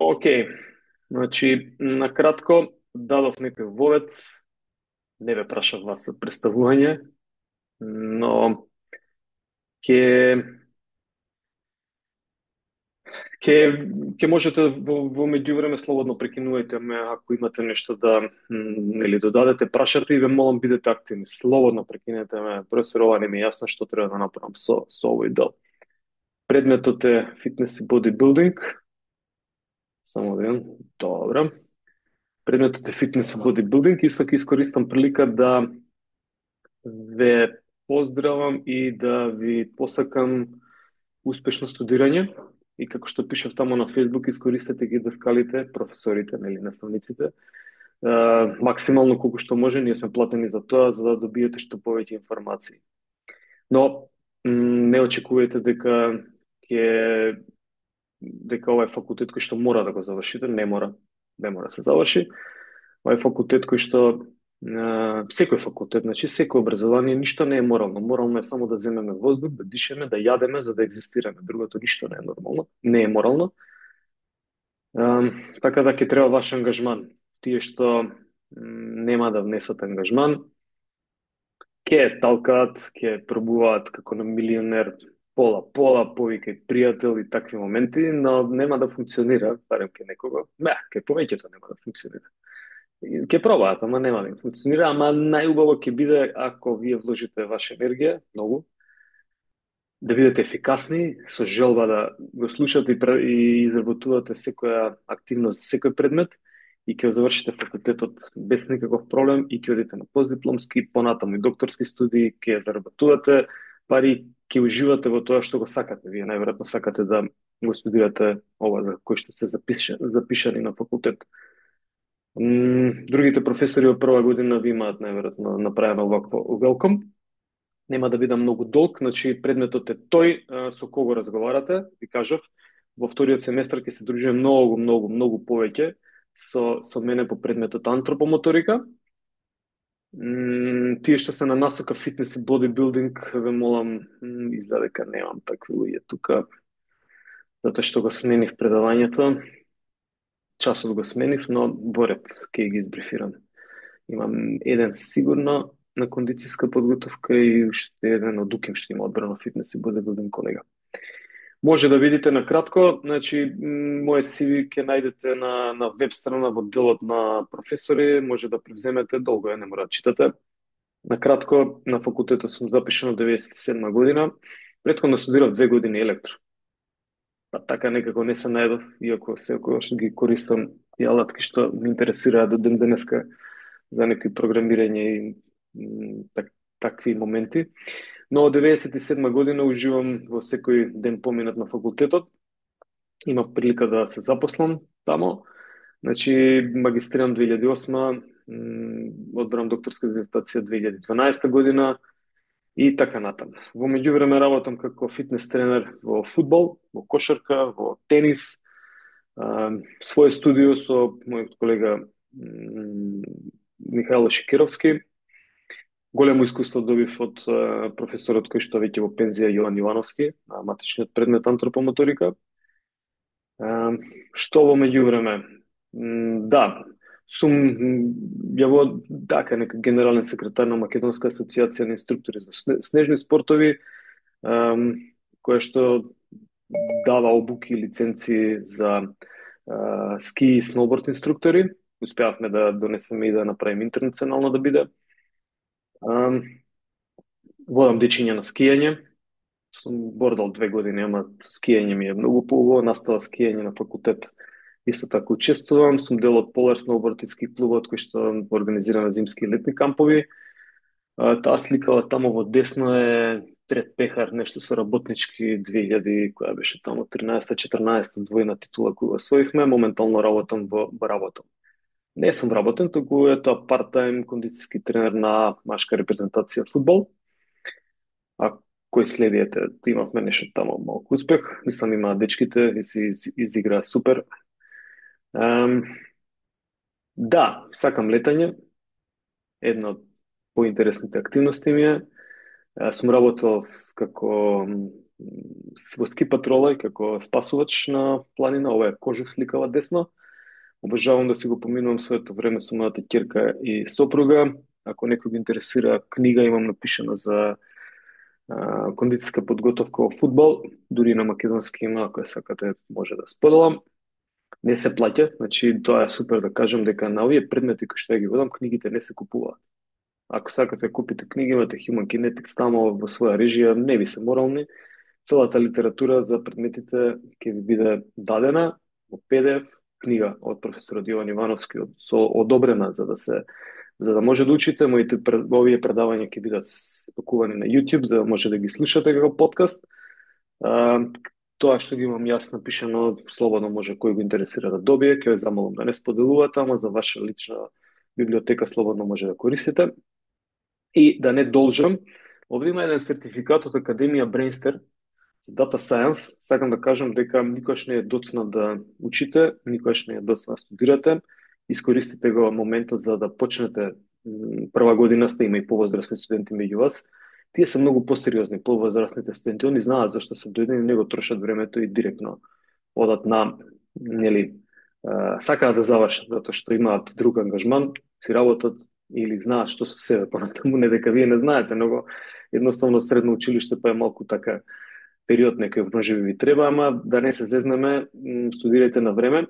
Океј, значи, накратко, дадов некој вовед, не ве прашав вас за представување, но ќе ќе ќе можете во меѓувреме слободно прекинувајте ме ако имате нешто да нели додадете, прашате и ве молам бидете активни. Слободно прекинете ме, професор, ова не ми е јасно што треба да направам со овој дел. Предметот е фитнес и бодибилдинг. Само да добро. Предметот е фитнес и бодибилдинг. Исто ќе искористам прилика да ве поздравам и да ви посакам успешно студирање. И како што пишав тамо на Facebook, искористете ги дефкалите, професорите, нели, наставниците, максимално колку што може, ние сме платени за тоа, за да добиете што повеќе информации. Но не очекувајте ќе дека ова е факултет кој што мора да го завршите, не мора да се заврши. Ова е факултет кој што секој факултет, значи секој образование, ништо не е морално. Морално е само да земеме воздух, да дишеме, да јадеме за да екзистираме. Другото ништо не е нормално, не е морално. Така да ќе треба ваш ангажман. Тие што нема да внесат ангажман, ќе талкаат, ќе пробуваат како на милионер пола, повикај пријател и такви моменти, но нема да функционира, барем ке некого. Ке повеќето нема да функционира. Ќе пробаат, ама нема да им функционира, ама најубаво ќе биде ако вие вложите ваша енергија, многу, да бидете ефикасни, со желба да го слушате и изработувате секоја активност, секој предмет, и ќе завршите факултетот без никаков проблем и ќе одите на постдипломски, понатаму и докторски студии, ќе заработувате пари, ќе уживате во тоа што го сакате. Вие најверојатно сакате да го студирате ова за кој што сте запишани на факултет. Другите професори во прва година ви имаат најверојатно направено вакво welcome. Нема да бидам многу долг, значи предметот е тој со кого разговарате, ви кажав, во вториот семестар ќе се дружиме многу повеќе со мене по предметот антропомоторика. Тие што се на насока фитнес и бодибилдинг, ве молам, изгледа дека немам такви луѓе тука, затоа што го сменив предавањето. Часот го сменив, но во ред ќе ги избрифирам. Имам еден сигурно на кондицијска подготовка и уште еден од УКИМ што има одбрано фитнес и бодибилдинг колега. Може да видите на кратко, значи моje CV ќе најдете на веб страна во делот на професори, може да превземете, долго е, не мора да читате. На кратко, на факултетот сум запишан од 97 година, претходно студирав 2 години електро. Па така некако не се најдов, иако секогаш ги користам и алатки што ме интересираат до ден денеска за некои програмирање и такви моменти. Но од 97 година уживам во секој ден поминат на факултетот. Имав прилика да се запослам тамо. Значи, магистрирам 2008, одбрам докторска дизертација 2012 година и така натаму. Во меѓувреме работам како фитнес тренер во фудбал, во кошарка, во тенис, своје студио со мојот колега Михајло Шикеровски. Големо искуство добив од професорот кој што веќе во пензија Јован Јовановски, на матичниот предмет антропомоторика. Што во меѓувреме? Да, сум така некој генерален секретар на Македонска асоциација на инструктори за снежни спортови, која што дава обуки и лиценци за ски и сноуборд инструктори. Успеавме да донесеме и да направиме интернационално да биде. Водам дечиња на скијање. Сум бордал 2 години, ама скијање ми е многу поубаво. Настава скијање на факултет исто така учествувам. Сум дел од Полар сноуборд и ски клубот кој што организира на зимски и летни кампови. Таа сликава тамо во десно е Трет Пехар, нешто со работнички 2000, која беше тамо 13-14 двојна титула која освоивме. Моментално работам во работам. Не сум работен, туку е тоа парт-тајм кондицијски тренер на машка репрезентација фудбал. А кој следи, имавме нешто тамо малку успех. Мислам има дечките и се изиграа супер. Да, сакам летање. Една од поинтересните активности ми е. Сум работел како во ски патрола и како спасувач на планина, ова е кожух сликава десно. Обожавам да си го поминувам своето време со мојата ќерка и сопруга. Ако некој го интересира, книга имам напишана за кондицијска подготовка во фудбал, дури на македонски има, ако сакате може да споделам. Не се плаќа, значи тоа е супер да кажам дека на овие предмети кои што ја ги водам, книгите не се купуваат. Ако сакате да купите книги, имате Human Kinetics тамо во своја режија, не ви се морални. Целата литература за предметите ќе ви биде дадена во PDF, книга од професорот Јован Ивановски, одобрена за да може да учите. Моите овие предавања ќе бидат спакувани на YouTube, за да може да ги слушате како подкаст. Тоа што ги имам јас напишано, слободно може кој го интересира да добие, ќе ја замолам да не споделувате, ама за ваша лична библиотека слободно може да користите. И да не должам, овде има еден сертификат од Академија Brainster за Data Science. Сакам да кажам дека никош не е доцна да учите, никош не е доцна да студирате. Искористите го моментот за да почнете прва година, сте има и повозрасни студенти меѓу вас. Тие се многу посериозни, повозрасните студенти, они знаат зашто се дојдени, него трошат времето и директно одат на, сакаат да завршат, затоа што имаат друг ангажман, си работат или знаат што со себе понатаму, не дека вие не знаете, но едноставно средно училиште па е малку така период некој можеби ви треба, ама да не се зезнеме, студирајте на време.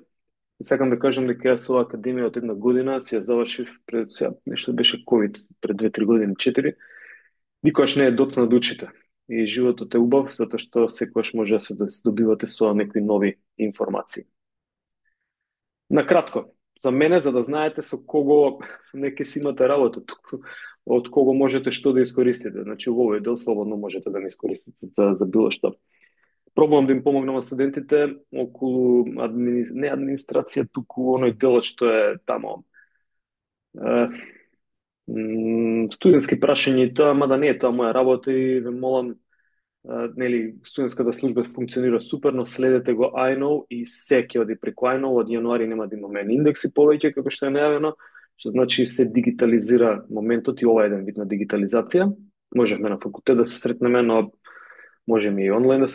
И сакам да кажам дека јас оваа академија од една година си ја завршив пред сега нешто беше ковид пред 2-3 години, 4. Никогаш не е доцна да учите. И животот е убав затоа што секогаш може да се добивате со некои нови информации. На кратко, за мене, за да знаете со кого не ќе си имате работа туку, од кого можете што да искористите. Значи, во овој дел слободно можете да ме искористите за било што. Пробувам да им помогнам на студентите околу не администрација, туку оној делот што е тамо студентски прашања и тоа, мада не е тоа моја работа и ве молам, студентската служба функционира супер, но следете го iKnow и се ќе оди преку iKnow. Од јануари нема да имаме индекси повеќе, како што е најавено, што значи се дигитализира моментот и ова е еден вид на дигитализација. Можевме на факултет да се сретнеме, но можеме и онлайн да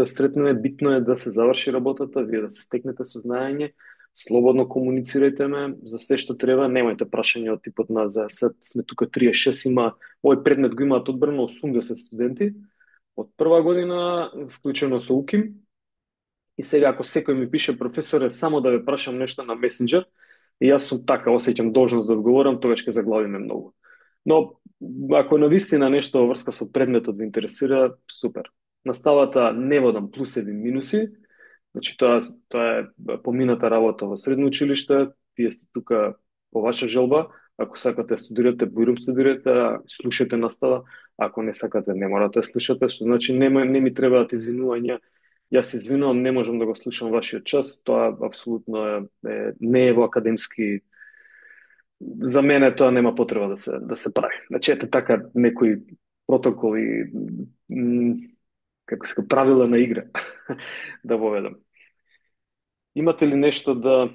се сретнеме. Битно е да се заврши работата, вие да се стекнете со знаење, слободно комуницирајте ме за се што треба, немајте прашања од типот на за сад сме тука 36 има, овој предмет го имаат одбрано 80 студенти од прва година, вклучено со УКИМ. И сега ако секој ми пише професоре само да ве прашам нешто на месенџер, и јас сум така, осеќам должност да одговорам, тогаш ќе заглавиме многу. Но ако навистина нешто во врска со предметот ви интересира, супер. Наставата не водам плусеви минуси, значи тоа е помината работа во средно училиште, вие сте тука по ваша желба, ако сакате студирате, бујрум студирате, слушате настава, ако не сакате, не морате да слушате, што значи не ми требаат извинувања. Јас се извинувам, не можам да го слушам вашиот час, тоа апсолутно не е во академски. За мене тоа нема потреба да се прави. Значи ете така некои протоколи, како се правила на игра да воведам. Имате ли нешто да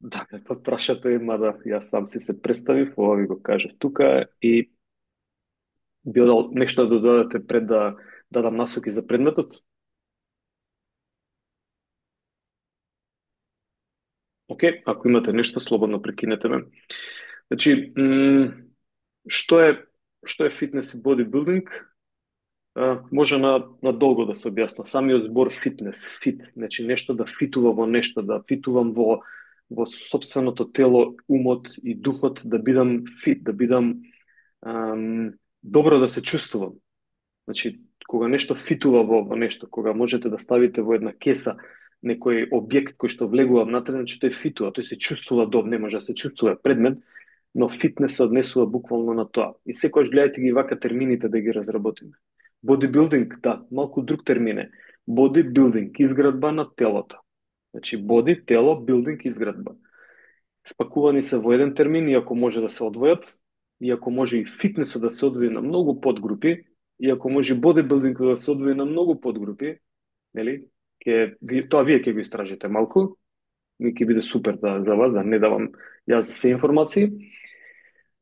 ме прашате, мада јас сам си се представив, ова ви го кажав тука и би одал нешто да додадете пред да дадам насоки за предметот? Океј, ако имате нешто, слободно прекинете ме. Значи, што е фитнес и бодибилдинг? Може на долго да се објасна. Самиот збор фитнес, значи нешто да фитува во нешто, да фитувам во собственото тело, умот и духот, да бидам фит, да бидам добро да се чувствувам. Значи, кога нешто фитува во нешто, кога можете да ставите во една кеса некој објект кој што влегува внатре, значи тој фитува, тој се чувствува добро, не може да се чувствува предмет, но фитнес се однесува буквално на тоа. И секогаш гледајте ги вака термините да ги разработиме. Бодибилдинг, да, малку друг термин е. Бодибилдинг, изградба на телото. Значи, боди, тело, билдинг, изградба. Спакувани се во еден термин, иако може да се одвојат, иако може и фитнесот да се одвои на многу подгрупи, иако може бодибилдинг да се одвои на многу подгрупи, нели? Тоа вие ќе го истражите малку, ми ќе биде супер за вас, да не давам јас за се информации.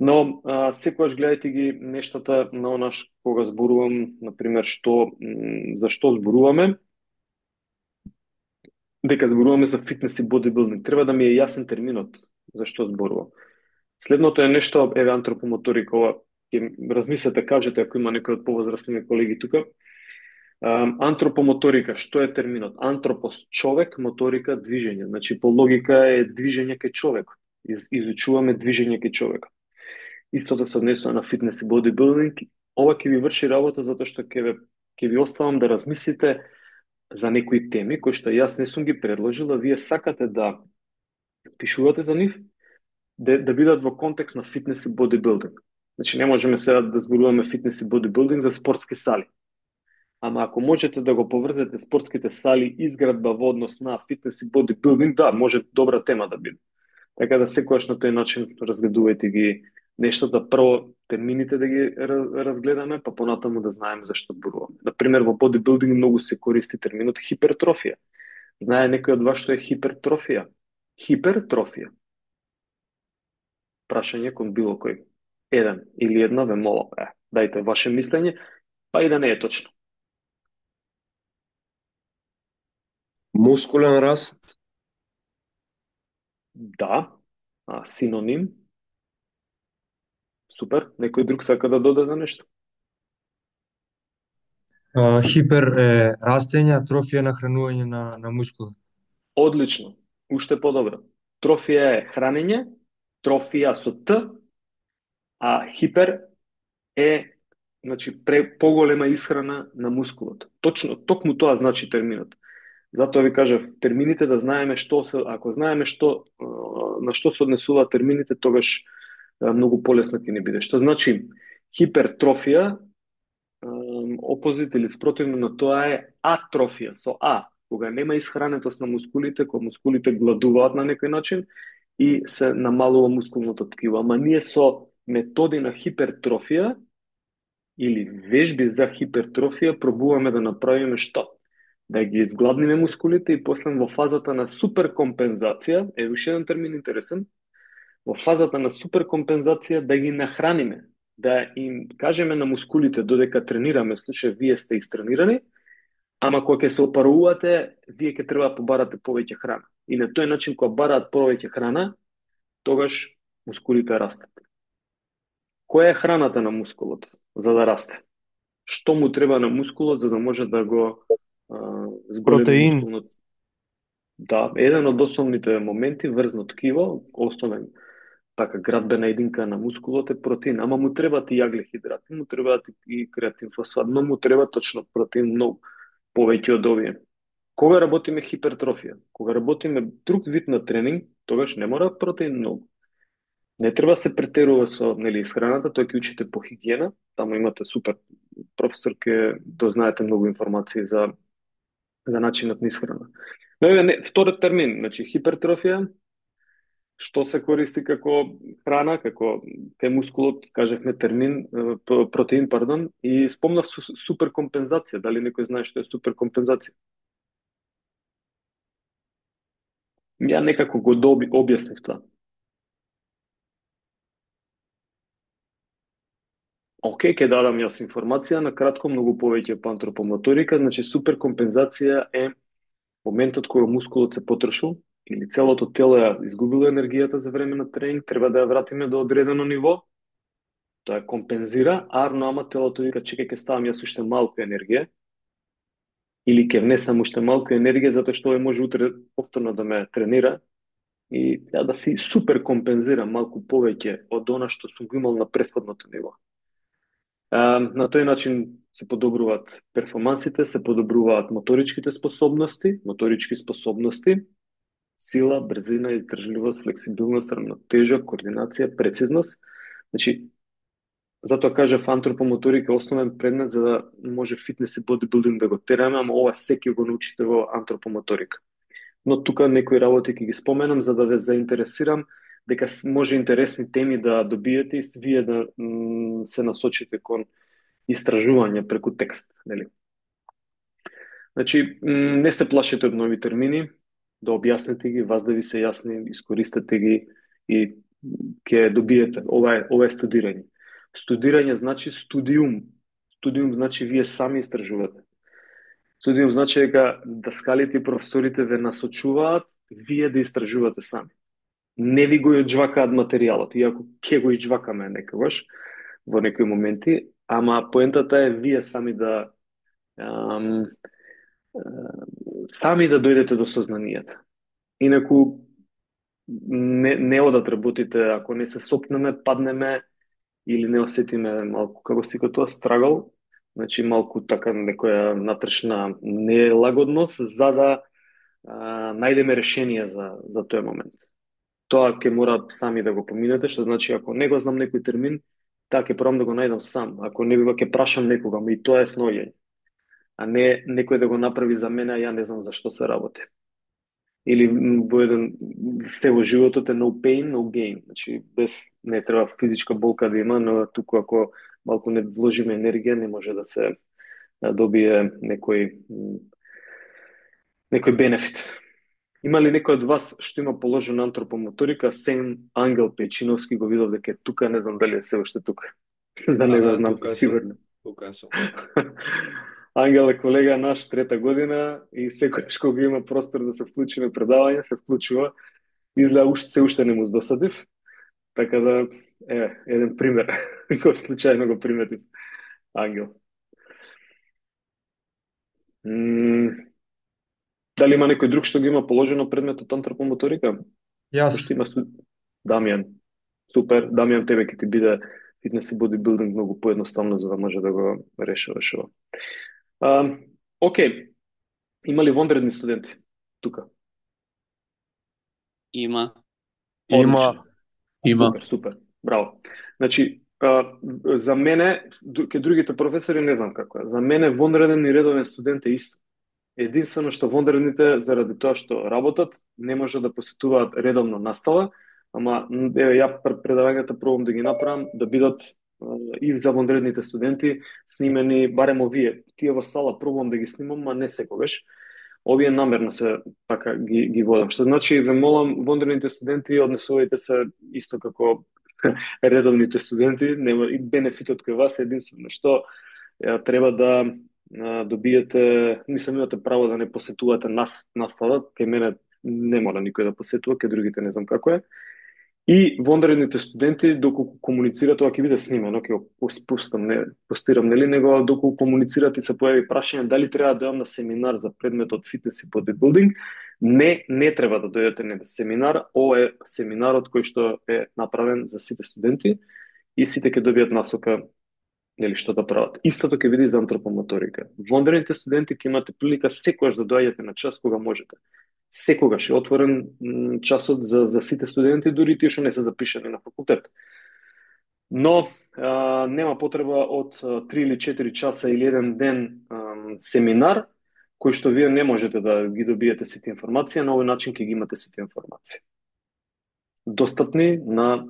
Но секогаш гледајте ги нештата на онаш кога зборувам, например, за што зборуваме, дека зборуваме за фитнес и бодибилдинг. Треба да ми е јасен терминот за што зборувам. Следното е нешто, еве антропомоторика, ова ќе размислете, кажете ако има некој од повозрастни колеги тука. Антропомоторика, што е терминот? Антропос, човек, моторика, движење. Значи, по логика е движење кај човек. Изучуваме движење кај човек. Истото се однесува на фитнес и бодибилдинг. Ова ќе ви врши работа затоа што ќе ви оставам да размислите за некои теми кои што јас не сум ги предложил, а вие сакате да пишувате за нив, да бидат во контекст на фитнес и бодибилдинг. Значи, не можеме сега да зборуваме фитнес и бодибилдинг за спортски сали. Ама ако можете да го поврзете спортските сали, изградба во однос на фитнес и бодибилдинг, да, може добра тема да биде. Така да секогаш на тој начин разгледувајте ги нештата, прво термините да ги разгледаме, па понатаму да знаеме за што зборуваме. Например, во бодибилдинг многу се користи терминот хипертрофија. Знае некој од вас што е хипертрофија? Хипертрофија. Прашање кон било кој. Еден или една ве молам. Дајте ваше мислење, па и да не е точно. Мускулен раст, Да, синоним. Супер. Некој друг сака да додаде нешто? Хипер е растење, атрофија нахранување на мускула. Одлично. Уште подобро. Трофија е хранење, трофија со Т, а хипер е значи поголема исхрана на мускулот. Точно, токму тоа значи терминот. Затоа ви кажав, термините да знаеме ако знаеме на што се однесуваат термините, тогаш многу полесно ќе ни биде. Што значи хипертрофија, опозит или спротивно на тоа е атрофија со А, кога нема исхранетост на мускулите, кога мускулите гладуваат на некој начин и се намалува мускулното ткиво. Ама ние со методи на хипертрофија или вежби за хипертрофија пробуваме да направиме што? Да ги изгладниме мускулите и после во фазата на суперкомпензација, е уште еден термин интересен, во фазата на суперкомпензација да ги нахраниме, да им кажеме на мускулите додека тренираме, слушај, вие сте истренирани, ама кога ќе се опарувате, вие ќе треба да побарате повеќе храна. И на тој начин кога бараат повеќе храна, тогаш мускулите растат. Која е храната на мускулот за да расте? Што му треба на мускулот за да може да го зголеми Протеин. мускулното? Да, еден од основните моменти врзно ткиво, основен така градбена единка на мускулот е протеин, ама му требаат и јаглехидрати, му требаат и креатин фосфат, но му треба точно протеин многу повеќе од овие. Кога работиме хипертрофија? Кога работиме друг вид на тренинг, тогаш не мора протеин многу. Не треба се претерува со исхраната, тој ќе учите по хигиена, таму имате супер професор, ќе дознаете многу информации за начинот на исхрана. Но вториот термин, значи хипертрофија, што се користи како храна, како кај мускулот, кажавме термин, протеин, пардон, и спомнав суперкомпензација. Дали некој знае што е суперкомпензација? Ја некако го објаснив тоа. Океј, ќе дадам јас информација, на кратко многу повеќе по антропомоторика, значи суперкомпензација е моментот кога мускулот се потрошил или целото тело ја изгубило енергијата за време на тренинг, треба да ја вратиме до одредено ниво, тоа ја компензира, ама телото вика чекај ќе ставам јас уште малку енергија, или ќе внесам уште малку енергија затоа што овој може утре повторно да ме тренира и да си супер компензирам малку повеќе од она што сум го имал на претходното ниво. На тој начин се подобруваат перформансите, се подобруваат моторички способности, сила, брзина, издржливост, флексибилност, рамнотежа, координација, прецизност. Значи, затоа кажав антропомоторика е основен предмет за да може фитнес и бодибилдинг да го тераме, ама ова секи го научите во антропомоторика. Но тука некои работи ќе ги споменам за да ве заинтересирам дека може интересни теми да добиете и вие да се насочите кон истражување преку текст, нели? Значи, не се плашите од нови термини, да објасните ги, вас да ви се јасни, искористете ги и ќе добиете ова е студирање. Студирање значи студиум. Студиум значи вие сами истражувате. Студиум значи дека даскалите и професорите ве насочуваат вие да истражувате сами. Не ви го иджвакаат материјалот, иако ќе го иджвакаме некогаш во некои моменти, ама поентата е вие сами да сами да дојдете до сознанијата. Инаку не одат работите ако не се сопнеме, паднеме или не осетиме малку како си тоа страгал, значи малку така некоја натрешна нелагодност за да најдеме решение за тој момент. Тоа ќе мора сами да го поминете, што значи ако не го знам некој термин, таа ќе пробам да го најдам сам. Ако не ќе прашам некога, и тоа е сноѓање. А не некој да го направи за мене, а ја не знам за што се работи. Или во еден сте во животот е no pain, no gain. Значи, не треба физичка болка да има, но туку ако малку не вложиме енергија, не може да се добие некој бенефит. Има ли некој од вас што има положена антропомоторика? Сен Ангел Печиновски го видов дека е тука, не знам дали е се уште тука. Да не го знам, сигурно. Тука сум. Ангел е колега наш, 3-та година и секојаш кога има простор да се вклучи на предавање, се вклучува. Изгледа уште не му досадив. Така да, еден пример, кој случајно го приметив. Ангел. Дали има некој друг што ги има положено предметот антропомоторика? Јас. Дамјан. Супер, Дамјан, тебе ќе ти биде фитнес и бодибилдинг многу поедноставно за да може да го решаваш ова. Океј, има ли вонредни студенти тука? Има. Супер, браво. Значи, за мене, ке другите професори не знам како е. За мене вонреден и редовен студент е исто. Единствено што вонредните, заради тоа што работат, не може да посетуваат редовно настава, ама ја предавањата пробам да ги направам да бидат и за вонредните студенти снимени барем овие. Тие во сала пробувам да ги снимам, а не секогаш. Овие намерно се така ги водам. Што значи ве молам вонредните студенти однесувајте се исто како редовните студенти, нема и бенефитот кај вас е единствено што треба да добиете, мислам имате право да не посетувате настава, кај мене не мора никој да посетува, кај другите не знам како е. И вонредните студенти, доколку комуницираат, тоа ќе биде снимано, ќе го постирам, нели, него доколку комуницираат и се појави прашање дали треба да дојдам на семинар за предметот фитнес и бодибилдинг, не треба да дојдете на семинар, ова е семинарот кој што е направен за сите студенти и сите ќе добијат насока нели што да прават. Истото ќе биде и за антропомоторика. Вонредните студенти ќе имате прилика секогаш да доаѓате на час кога можете. Секогаш е отворен часот за сите студенти, дури тие што не се запишани на факултет. Но нема потреба од 3 или 4 часа или еден ден семинар, кој што вие не можете да ги добиете сите информации, на овој начин ќе ги имате сите информации. Достапни на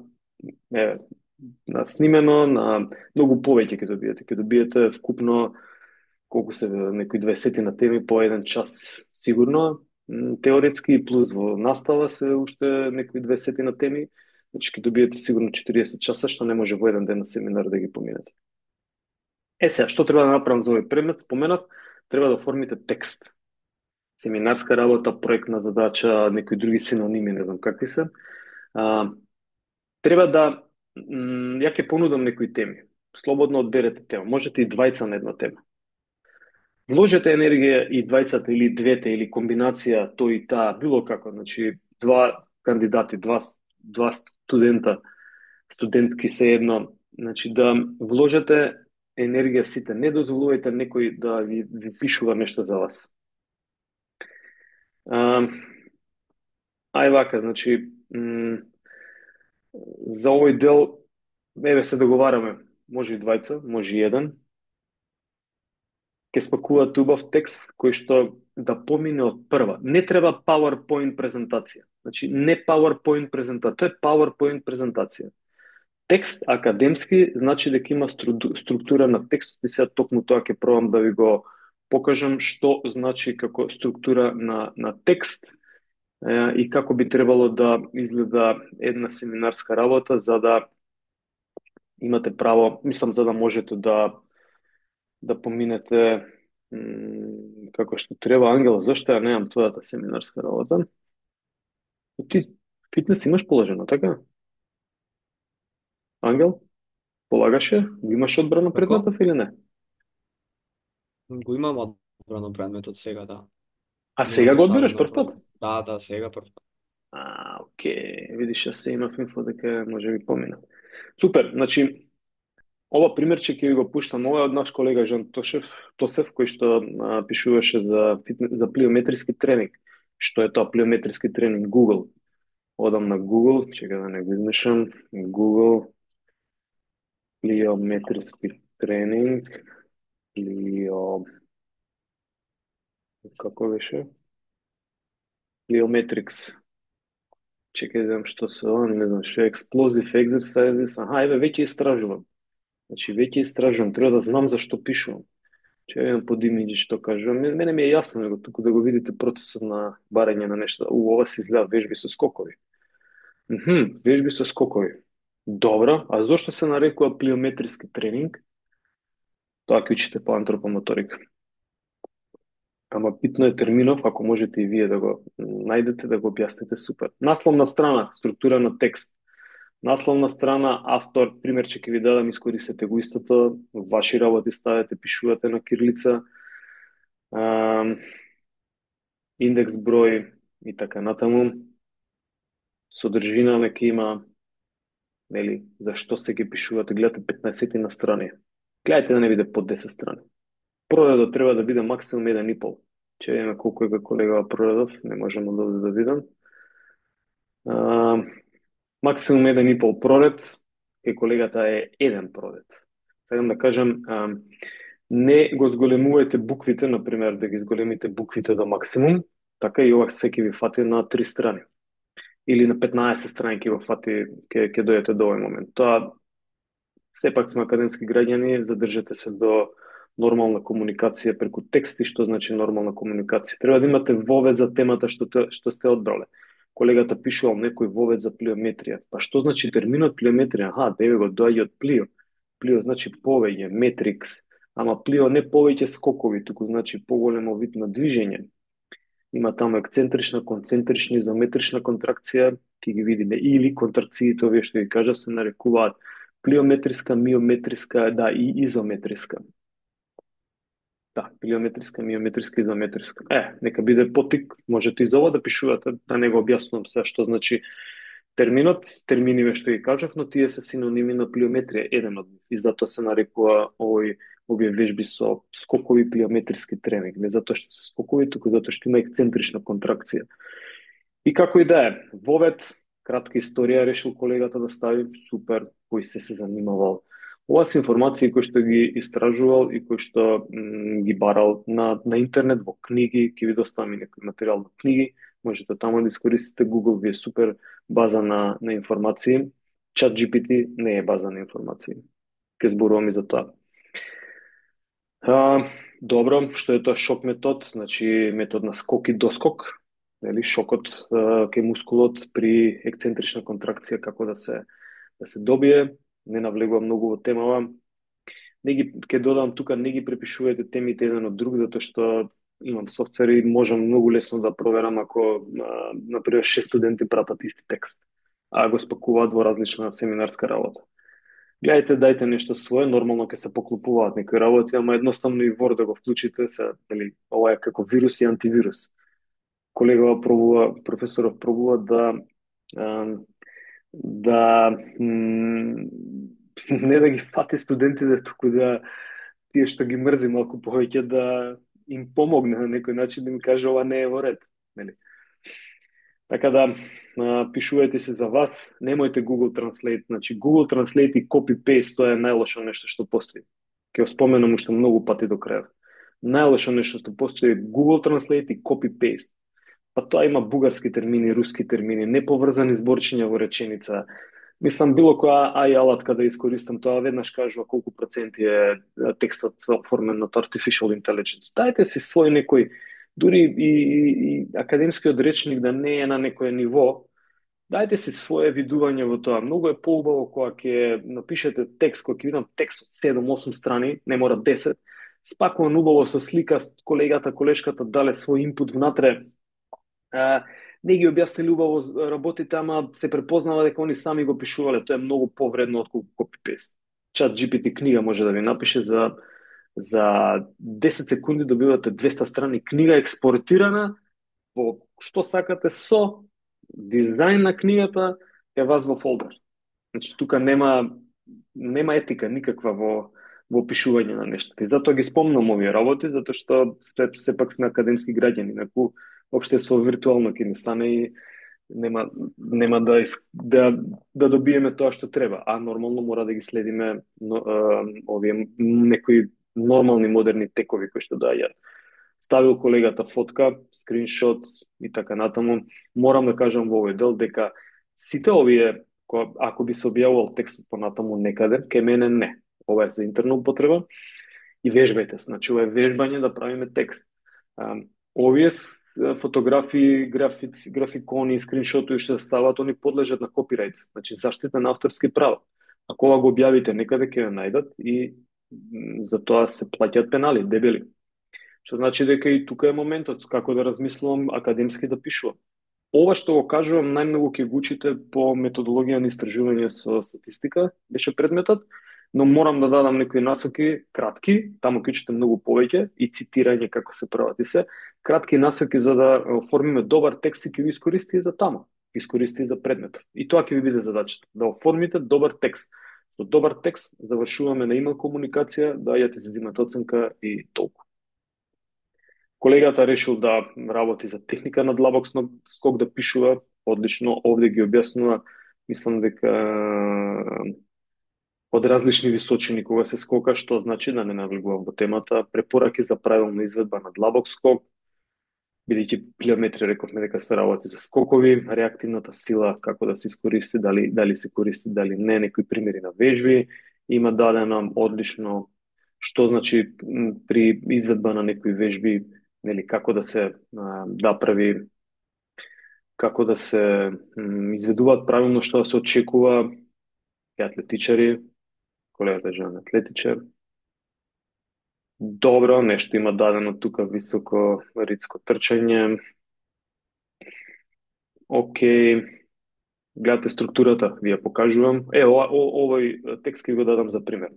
снимено, на многу повеќе ќе добиете. Ќе добиете вкупно колку се некои 20 на теми по еден час сигурно, теоретски плюс во настава се уште некои 20 на теми, значи ќе добиете сигурно 40 часа, што не може во еден ден на семинар да ги поминете. Сега, што треба да направам за овој предмет? Споменав, треба да оформите текст. Семинарска работа, проектна задача, некои други синоними, не знам какви се. Треба да ја ќе понудам некои теми. Слободно одберете тема. Можете и двајца на една тема. Вложете енергија и двајцата или двете или комбинација тој и таа, било како, значи два кандидати, два студента, студентки се едно, значи да вложете енергија сите, не дозволувајте некој да ви пишува нешто за вас. Ај вака, значи за овој дел се договараме, може и двајца, може и еден. Ке спакуваат убав текст кој што да помине од прва. Не треба PowerPoint презентација. Значи не PowerPoint презентација, тоа е PowerPoint презентација. Текст академски значи дека има структура на текстот и сега токму тоа ќе пробам да ви го покажам што значи како структура на текст. и како би требало да изгледа една семинарска работа за да имате право, мислам за да можете да поминете како што треба. Ангел, зашто ја немам твојата семинарска работа? Ти фитнес имаш положено, така? Ангел, полагаше? Имаш одбрано Како? предметов или не? Го имам одбрано предметот сега, да. А Немам сега го одбираш оставено прв пат? време. Да, сега прв пат. Окей. Видиш, јас се имав инфо дека може би помина. Супер, значи, ова примерче ќе ви го пуштам. Ова е од наш колега Жан Тосев, кој што пишуваше за плиометриски тренинг. Што е тоа плиометриски тренинг? Google. Одам на Google, чека да не го измешам. Google плиометриски тренинг. Како беше? Plyometrics. Чекај да видам што се ова, не знам што е explosive exercises. Еве веќе истражувам. Значи веќе истражувам, треба да знам за што пишувам. Че еден под имиджи што кажувам. Мене ми е јасно него туку да го видите процесот на барање на нешто. Ова се изгледа вежби со скокови. Вежби со скокови. Добро, а зошто се нарекува плиометриски тренинг? Тоа ќе учите по антропомоторика. Ама битно е терминов, ако можете и вие да го најдете, да го објасните, супер. Насловна страна, структура на текст. Насловна страна, автор, примерче ќе ви дадам, искористете го истото, ваши работи ставете, пишувате на кирилица, индекс број и така натаму. Содржина нека има, нели, зашто се ги пишувате, гледате 15 на страни. Гледате да не биде под 10 страни. Проредот треба да биде максимум 1,5. Че видиме колку е колегава проредов, не можеме да видам. Максимум 1,5 проред, кај колегата е 1 проред. Сакам да кажам, не го зголемувајте буквите, например, да ги зголемите буквите до максимум, така и ова се ќе ви фати на 3 страни. Или на 15 страни ќе го фати, ќе дојдете до овој момент. Тоа, сепак сме академски граѓани, задржете се до нормална комуникација преку тексти. Што значи нормална комуникација? Треба да имате вовед за темата што сте одбрале. Колегата пишувал некој вовед за плиометрија. Па што значи терминот плиометрија? Деве го доаѓа од плио. Плио значи повеќе, метрикс. Ама плио не повеќе скокови, туку значи поголемо вид на движење. Има таму ексцентрична, концентрична, изометрична контракција, ќе ги видиме, или контракциите, овие што ги кажав, се нарекуваат плиометриска, миометриска, да, и изометриска. Да, плиометриска, миометриска, изометриска. Нека биде потик, можете и за ова да пишувате, да не го објаснувам се што значи терминот, терминиве што ги кажав, но тие се синоними на плиометрија, еден од нив. И затоа се нарекува овие вежби со скокови плиометриски тренинг. Не затоа што се скокови, туку затоа што има ексцентрична контракција. И како и да е, вовед, кратка историја решил колегата да стави, супер, кој се занимавал. Ова се информации кои што ги истражувал и кои што ги барал на интернет, во книги, ќе ви доставам и некој материјал во книги, можете таму да искористите. Google ви е супер база на информации. ChatGPT не е база на информации. Ке зборувам и за тоа. Добро, што е тоа шок метод? Значи метод на скок и доскок. Шокот кај мускулот при ексцентрична контракција, како да се добие. Не навлегувам многу во темава. Ке додам тука, не ги препишувајте темите еден од друг, затоа што имам софтвер и можам многу лесно да проверам ако, например, 6 студенти пратат исти текст, а го спакуваат во различна семинарска работа. Гледајте, дајте нешто свое, нормално ќе се поклопуваат некои работи, ама едноставно и Word да го вклучите, ова е како вирус и антивирус. Колегава пробува, професоров пробува да не да ги фати студентите, туку да тие што ги мрзи малку повеќе да им помогне на некој начин, да им каже ова не е во ред. Нели? Така да, пишувајте се за вас, немојте Google Translate. Значи, Google Translate и copy-paste, тоа е најлошо нешто што постои. Ќе го споменам уште многу пати до крајот. Најлошо нешто што постои Google Translate и copy-paste. Па тоа има бугарски термини, руски термини, неповрзани зборчиња во реченица. Мислам, било која AI алатка да искористам, тоа веднаш кажува колку проценти е текстот оформен од Artificial Intelligence. Дајте си свој некој дури и академскиот речник да не е на некое ниво, дајте си свое видување во тоа. Многу е поубаво кога ќе напишете текст, кога ќе видам текст од 7-8 страни, не мора 10, спакуван убаво со слика, колегата, колешката дале свој инпут внатре, не ги објаснили убаво работите, ама се препознава дека они сами го пишувале, тоа е многу повредно од копи-пейст. Чат GPT книга може да ви напише за 10 секунди добивате 200 страни книга експортирана во што сакате со дизајн на книгата е вас во фолдер. Значи тука нема етика никаква во пишување на нештата. И затоа ги спомнам овие работи, затоа што сепак сме академски граѓани, неку општество виртуално ќе ни стане и нема да добиеме тоа што треба, а нормално мора да ги следиме овие некои нормални модерни текови кои што доаѓаат. Ставил колегата фотка, скриншот и така натаму. Морам да кажам во овој дел дека сите овие, ако би се објавувал текстот понатаму некаде, кај мене не. Ова е за интерна употреба и вежбајте се. Значи, ова е вежбање да правиме текст. Овие фотографии, графикони, скриншотови што стават, они подлежат на копирајт, значи заштита на авторски права. Ако ова го објавите некаде, ќе ја најдат и за тоа се плаќаат пенали, дебели. Што значи дека и тука е моментот како да размислувам академски да пишувам. Ова што го кажувам најмногу ќе го учите по методологија на истражување со статистика, беше предметот, но морам да дадам некои насоки кратки, таму ќе учите многу повеќе и цитирање како се прават и се, кратки насоки за да оформиме добар текст и ќе ви искористи и за таму, ќе искористи и за предметот. И тоа ќе ви биде задачата, да оформите добар текст. Со добар текст завршуваме на имейл комуникација, дајате си имате оценка и толку. Колегата решил да работи за техника на длабок скок да пишува, одлично, овде ги објаснува, мислам дека од различни височини кога се скока, што значи да не навлегувам во темата, препораки за правилна изведба на длабок скок, бидејќи плиометри рековме дека се работи за скокови, реактивната сила како да се искористи, дали се користи, дали не, некои примери на вежби, има дадено одлично што значи при изведба на некои вежби, нели како да се прави, како да се изведуваат правилно, што да се очекува и атлетичари, колегата е жена атлетичар. Добро, нешто има дадено тука високо ритско трчање. Океј, гледате структурата, ви ја покажувам. Овој текст ќе го дадам за пример.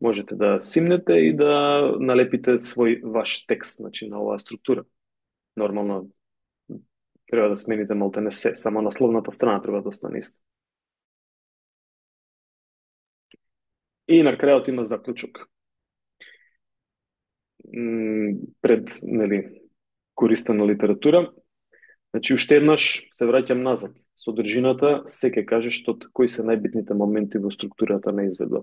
Можете да симнете и да налепите ваш текст, значи на оваа структура. Нормално треба да смените малтене се, само насловната страна треба да остане иста. И на крајот има заклучок. Пред, користена литература. Значи, уште еднаш се враќам назад. Содржината се ќе кажеш кои се најбитните моменти во структурата на изведба.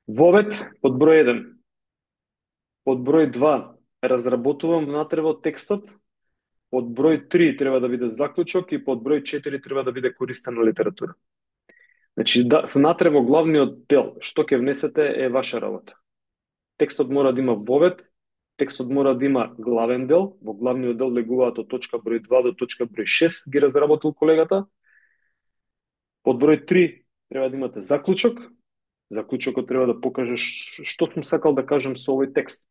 Вовед, под број 1. Под број 2, разработувам внатре во текстот. Под број 3 треба да биде заклучок и под број 4 треба да биде користена литература. Значи, внатре во главниот дел, што ќе внесете е ваша работа. Текстот мора да има вовед, текстот мора да има главен дел, во главниот дел легуваат од точка број 2 до точка број 6, ги разработил колегата. Под број 3 треба да имате заклучок. Заклучокот треба да покаже што сум сакал да кажам со овој текст.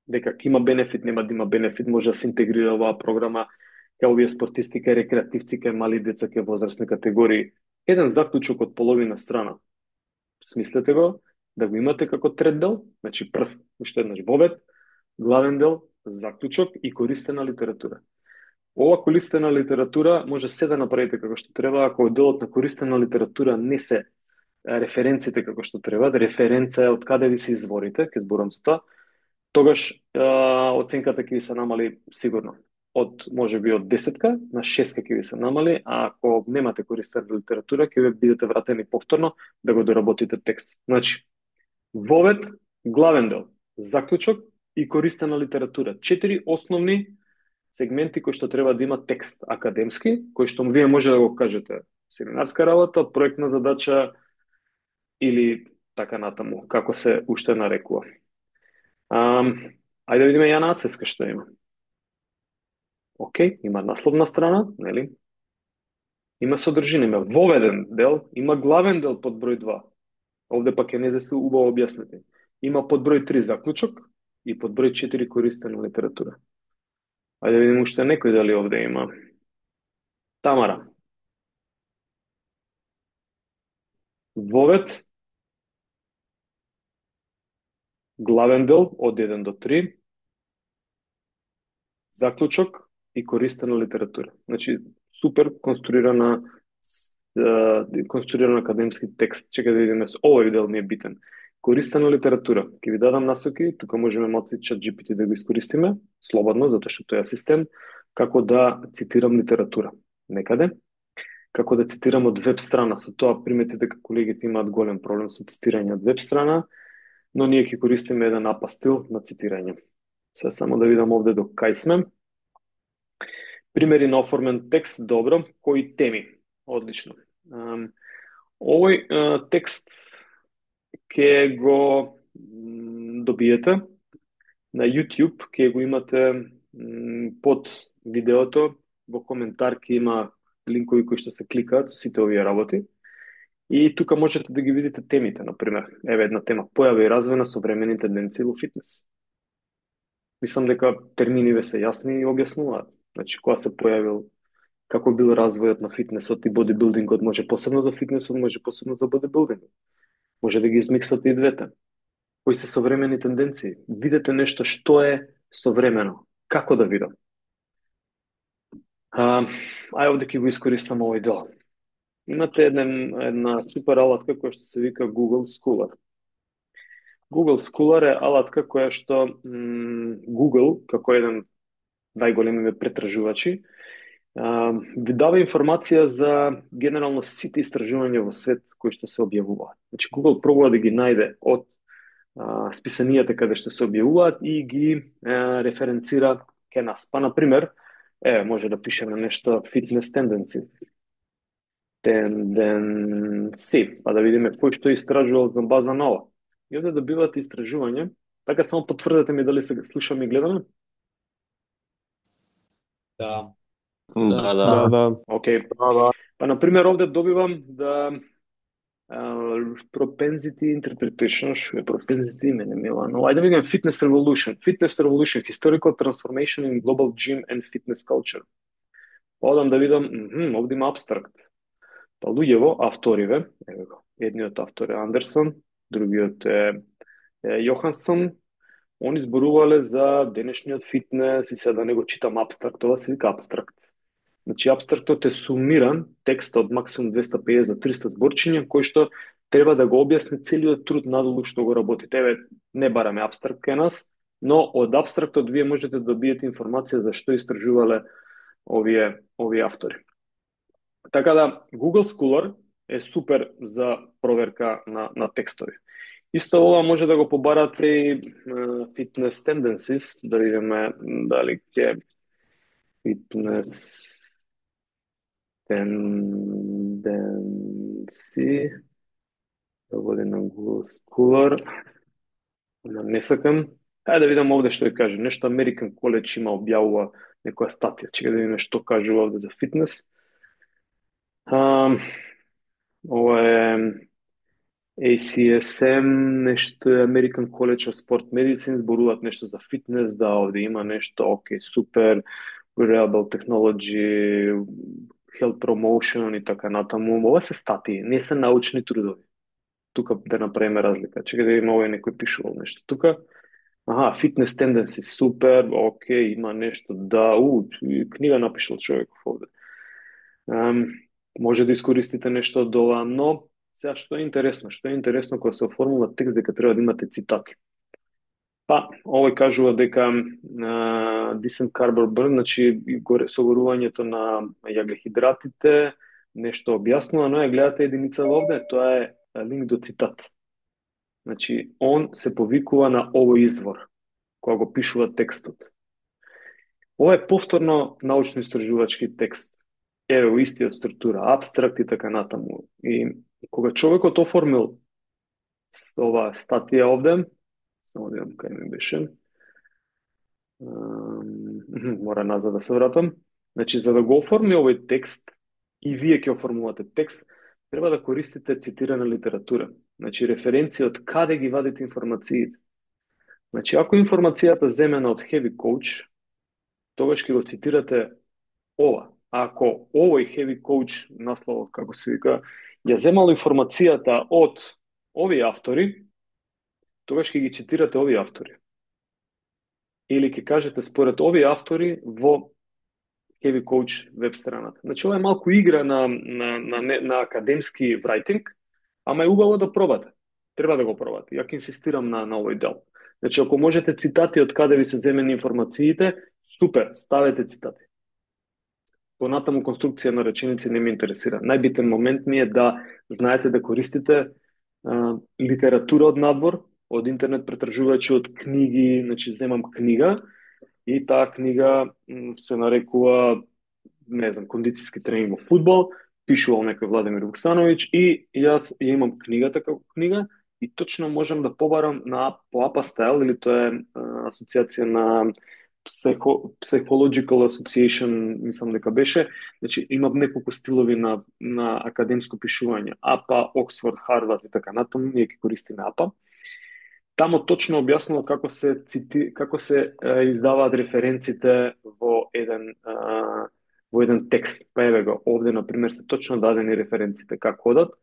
Дека има бенефит, нема да има бенефит, може да се интегрира оваа програма кај овие спортисти, кај рекреативци, кај мали деца, кај возрастни категории. Еден заклучок од половина страна. Смислете го, да го имате како трет дел, значи прв, уште еднаш вовед, главен дел, заклучок и користена литература. Ова користена литература може се да направите како што треба, ако делот на користена литература не се референците како што треба, да референца е од каде ви се изворите, ќе зборам за тоа, тогаш оценката ќе ви се намали сигурно. Можеби од 10 на 6 ќе ви се намали, а ако немате користена литература, ќе ви бидете вратени повторно да го доработите текст. Значи, вовед, главен дел, заклучок и користена литература. 4 основни сегменти кои што треба да има текст академски, кои што вие може да го кажете семинарска работа, проектна задача или така натаму, како се уште нарекува. Ајде да видиме ја нацеска што има. Океј, има насловна страна, нели? Има содржина, има воведен дел, има главен дел под број 2. Овде пак е не да се убаво објаснети. Има под број 3 заклучок и под број 4 користена литература. Ајде да видиме уште некој дали овде има. Тамара. Вовед, главен дел од 1 до 3, заклучок и користена литература. Значи, супер конструиран академски текст. Чекај да видиме, овој дел ми е битен. Користена литература. Ќе ви дадам насоки, тука можеме малку ChatGPT да го искористиме, слободно, затоа што тој е асистент, како да цитирам литература. Некаде. Како да цитирам од веб страна. Со тоа приметите дека колегите имаат голем проблем со цитирање од веб страна, но ние ќе користиме еден апостил на цитирање. Се само да видам овде до кај сме. Примери на оформен текст, добро. Кои теми? Одлично. Овој текст ќе го добиете на YouTube, ќе го имате под видеото, во коментар ќе има линкови кои што се кликаат со сите овие работи. И тука можете да ги видите темите, например. Еве една тема, појава и развој на современи тенденции во фитнес. Мислам дека терминиве се јасни и објаснуваат. Значи, кога се појавил, како бил развојот на фитнесот и бодибилдингот, може посебно за фитнесот, може посебно за бодибилдингот. Може да ги измиксате и двете. Кои се современи тенденции? Видете нешто што е современо. Како да видам? Ај овде ќе го искористам овој дел. Имате една супер алатка која што се вика Google Scholar. Google Scholar е алатка која што Google, како еден најголемите претражувачи, ви дава информација за генерално сите истражувања во свет кои што се објавуваат. Значи Google пробува да ги најде од списанијата каде што се објавуваат и ги референцира ке нас. Па, например, може да пишеме нешто fitness tendency. Тенденси, па да видиме кој што истражувал на база на ова. И овде добивате истражување. Така само потврдете ми дали се слушаме и гледаме. Да. Да. Океј. Па, например, овде добивам да propensity interpretation, што е propensity, мене мила, но ајде да видиме Fitness Revolution. Fitness Revolution, Historical Transformation in Global Gym and Fitness Culture. Па одам да видам, овде има абстракт. Па луѓево, авториве, еве го, едниот автор е Андерсон, другиот е Јохансон, они зборувале за денешниот фитнес и се да не го читам абстракт, ова се вика абстракт. Значи, абстрактот е сумиран текст од максимум 250 до 300 зборчиња, кој што треба да го објасни целиот труд надолу што го работите. Еве, не бараме абстракт кај нас, но од абстрактот вие можете да добиете информација за што истражувале овие автори. Така да, Google Scholar е супер за проверка на текстови. Исто ова може да го побарате и Fitness Tendencies, да видиме дали ќе Fitness Tendency, да води на Google Scholar, не сакам. Ајде да видам овде што ја каже. Нешто American College има објавува некоја статија. Чека да видиме што кажува овде за фитнес. Ова е ACSM, нешто е American College of Sport Medicine, зборуваат нешто за фитнес, да овде има нешто, окей, супер, wearable technology, health promotion и така натаму. Ова се статии, не се научни трудови. Тука да направиме разлика. Чека да видиме овој некој пишувал нешто. Тука, fitness tendency, супер, окей, има нешто, да, книга напишал човеков овде. Може да искористите нешто од ова, но сега што е интересно? Што е интересно кога се оформува текст дека треба да имате цитати? Па, овој кажува дека decent carbon burn, значи согорувањето на јаглехидратите, нешто објаснува, но ја гледате единица овде, тоа е линк до цитат. Значи, он се повикува на овој извор, кога го пишува текстот. Ова е повторно научно-истражувачки текст. Еве, во истиот структура, абстракт и така натаму. И кога човекот оформил ова статија овде, само да видам кај ми беше, Мора назад да се вратам. Значи, за да го оформи овој текст, и вие ќе оформувате текст, треба да користите цитирана литература. Значи, референција од каде ги вадите информациите. Значи, ако информацијата земена од Heavy Coach, тогаш ќе го цитирате ова. Ако овој Heavy Coach, насловот, како се вика, ја земало информацијата од овие автори, тогаш ќе ги цитирате овие автори. Или ќе кажете според овие автори во Heavy Coach веб страната. Значи, ова е малку игра на академски writing, ама е убаво да пробате. Треба да го пробате. Ја ќе инсистирам на овој дел. Значи, ако можете цитати од каде ви се земени информациите, супер, ставете цитати. Понатаму конструкција на реченици не ме интересира. Најбитен момент ми е да знаете да користите литература од надвор, од интернет претражувачи, од книги, значи земам книга и таа книга се нарекува, не знам, кондицијски тренинг во фудбал, пишувал некој Владимир Вуксановиќ и јас ја имам книгата како книга и точно можам да побарам по APA Style, или тоа е асоциација на Psychological Association, мислам дека беше, значи има неколку стилови на академско пишување, APA, Оксфорд, Харвард и така натаму, ние ќе користиме APA. Тамо точно објаснува како се издаваат референците во еден текст. Па еве го, овде на пример се точно дадени референците како одат.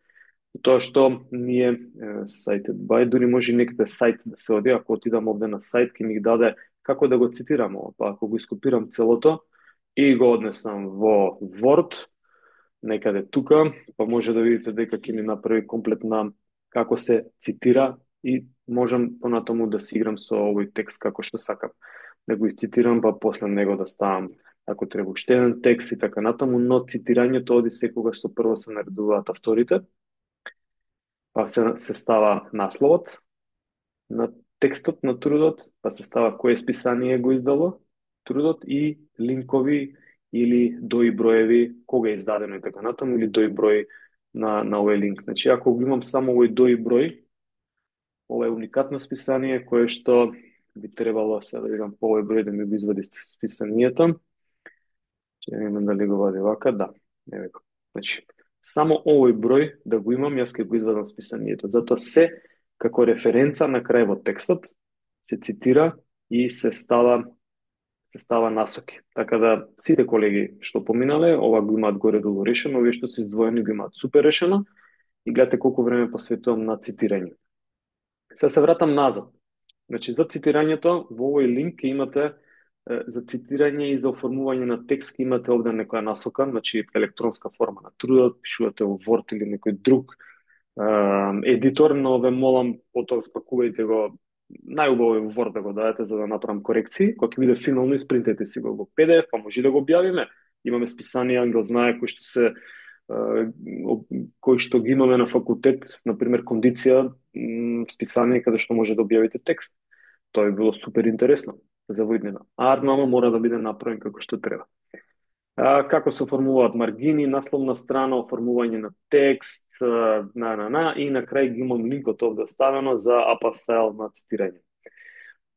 Тоа што ние сајтот бај, дури може некаде сајт да се оди, ако отидам овде на сајт ќе ми даде како да го цитирам ова, па ако го ископирам целото и го однесам во Word, некаде тука, па може да видите дека ќе ми направи комплетна како се цитира и можам понатаму да си играм со овој текст како што сакам. Да го цитирам, па после него да ставам ако треба уште еден текст и така натаму, но цитирањето оди секогаш со прво се наредуваат авторите, па се става насловот на текстот на трудот, па се става кое списание го издало трудот и линкови или дои броеви, кога е издадено и така натаму, или дои број на овој линк. Значи, ако го имам само овој дои број, ова е уникатно списание кое што би требало сега да видам по овој број да ми го извади списанието. Че не имам дали го вади вака, да, не го. Значи, само овој број да го имам, јас ќе го извадам списанието. Затоа се како референца на крај во текстот се цитира и се става насоки. Така да сите колеги што поминале, ова го имаат горе-долу решено, овие што се издвоени го имаат супер решено и гледате колку време посветувам на цитирање. Сега се вратам назад. Значи, за цитирањето во овој линк имате за цитирање и за оформување на текст имате овде некоја насока, значи електронска форма на трудот, пишувате во Word или некој друг едитор, но ве молам потоа спакувајте го, најубаво е во Word да го дадете за да направам корекции, кога ќе биде финално испринтете си го во PDF, па може да го објавиме. Имаме списание Ангел знае кои што ги имаме на факултет, на пример кондиција, списание каде што може да објавите текст. Тоа би било супер интересно за во иднина. Ама мора да биде направен како што треба. Како се оформуваат маргини, насловна страна, оформување на текст, и на крај ги имам линкот овде ставено за APA Style на цитирање.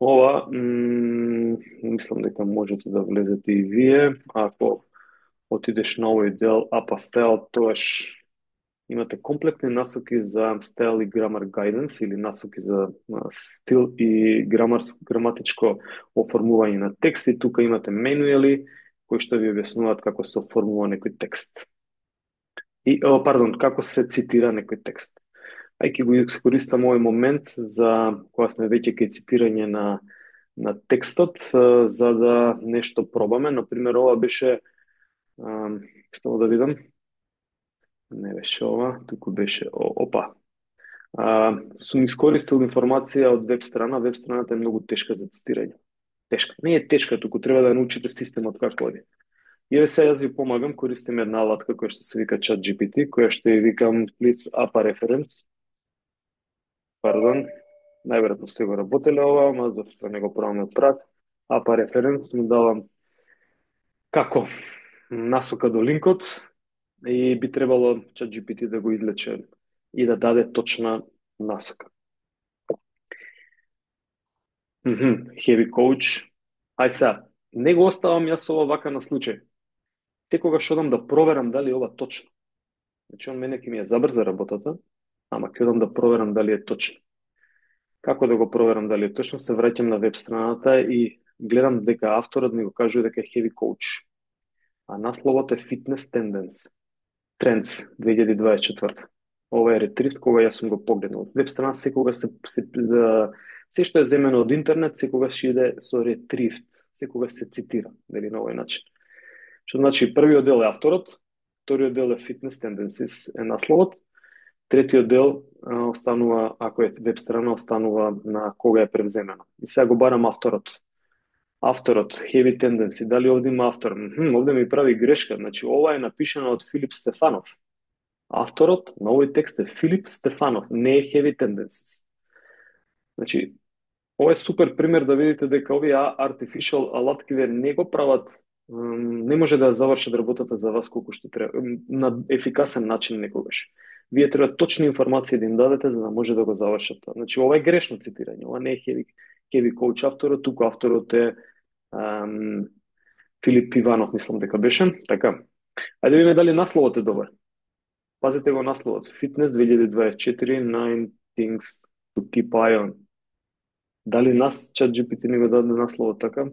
Ова, мислам дека можете да влезете и вие, ако отидеш на овој дел APA Style, тоаш имате комплетни насоки за style и grammar guidance или насоки за стил и граматичко оформување на текст и тука имате менуели кои што ви објаснуваат како се оформува некој текст. Како се цитира некој текст. Ќе го искористам овој момент за кога сме веќе кај цитирање на текстот за да нешто пробаме. Например, ова беше само да видам. Не беше ова, туку беше сум искористил информација од веб страна. Веб страната е многу тешка за цитирање. Тешка. Не е тешка, туку треба да научите системот како оди. И сега јас ви помагам, користим една алатка која што се вика ChatGPT, која што ја викам please APA reference. Најверојатно сте го работеле ова, ама зашто не го праваме од прак. APA reference му давам како насока до линкот и би требало ChatGPT да го излече и да даде точна насока. Heavy Coach, Ајде сега, не го оставам јас ова вака на случај. Секогаш одам да проверам дали е ова точно. Значи, он мене ќе ми ја забрза работата, ама ќе одам да проверам дали е точно. Како да го проверам дали е точно? Се враќам на веб страната и гледам дека авторот ми го кажува дека е heavy coach. А насловот е Fitness Trends 2024. Ова е ретривт кога јас сум го погледнал. Веб страна секогаш се што е земено од интернет, секогаш иде со ретривт, секогаш се цитира, дали на овој начин. Што значи, првиот дел е авторот, вториот дел е Fitness Tendencies е насловот, третиот дел останува, ако е веб страна, останува на кога е превземено. И сега го барам авторот. Авторот, Heavy Tendency, дали овде има автор? Овде ми прави грешка, значи ова е напишано од Филип Стефанов. Авторот на овој текст е Филип Стефанов, не е Heavy Tendencies. Значи, ова е супер пример да видите дека овие artificial алаткиве не го прават, не може да завршат работата за вас колку што треба, на ефикасен начин некогаш. Вие треба точни информации да им дадете за да може да го завршат. Значи, ова е грешно цитирање, ова не е heavy coach авторот, туку авторот е Филип Иванов, мислам дека беше. Така, ајде да видиме дали насловот е добар. Пазете го насловот. Fitness 2024, 9 things to keep eye on. Дали нас ChatGPT не го даде насловот така?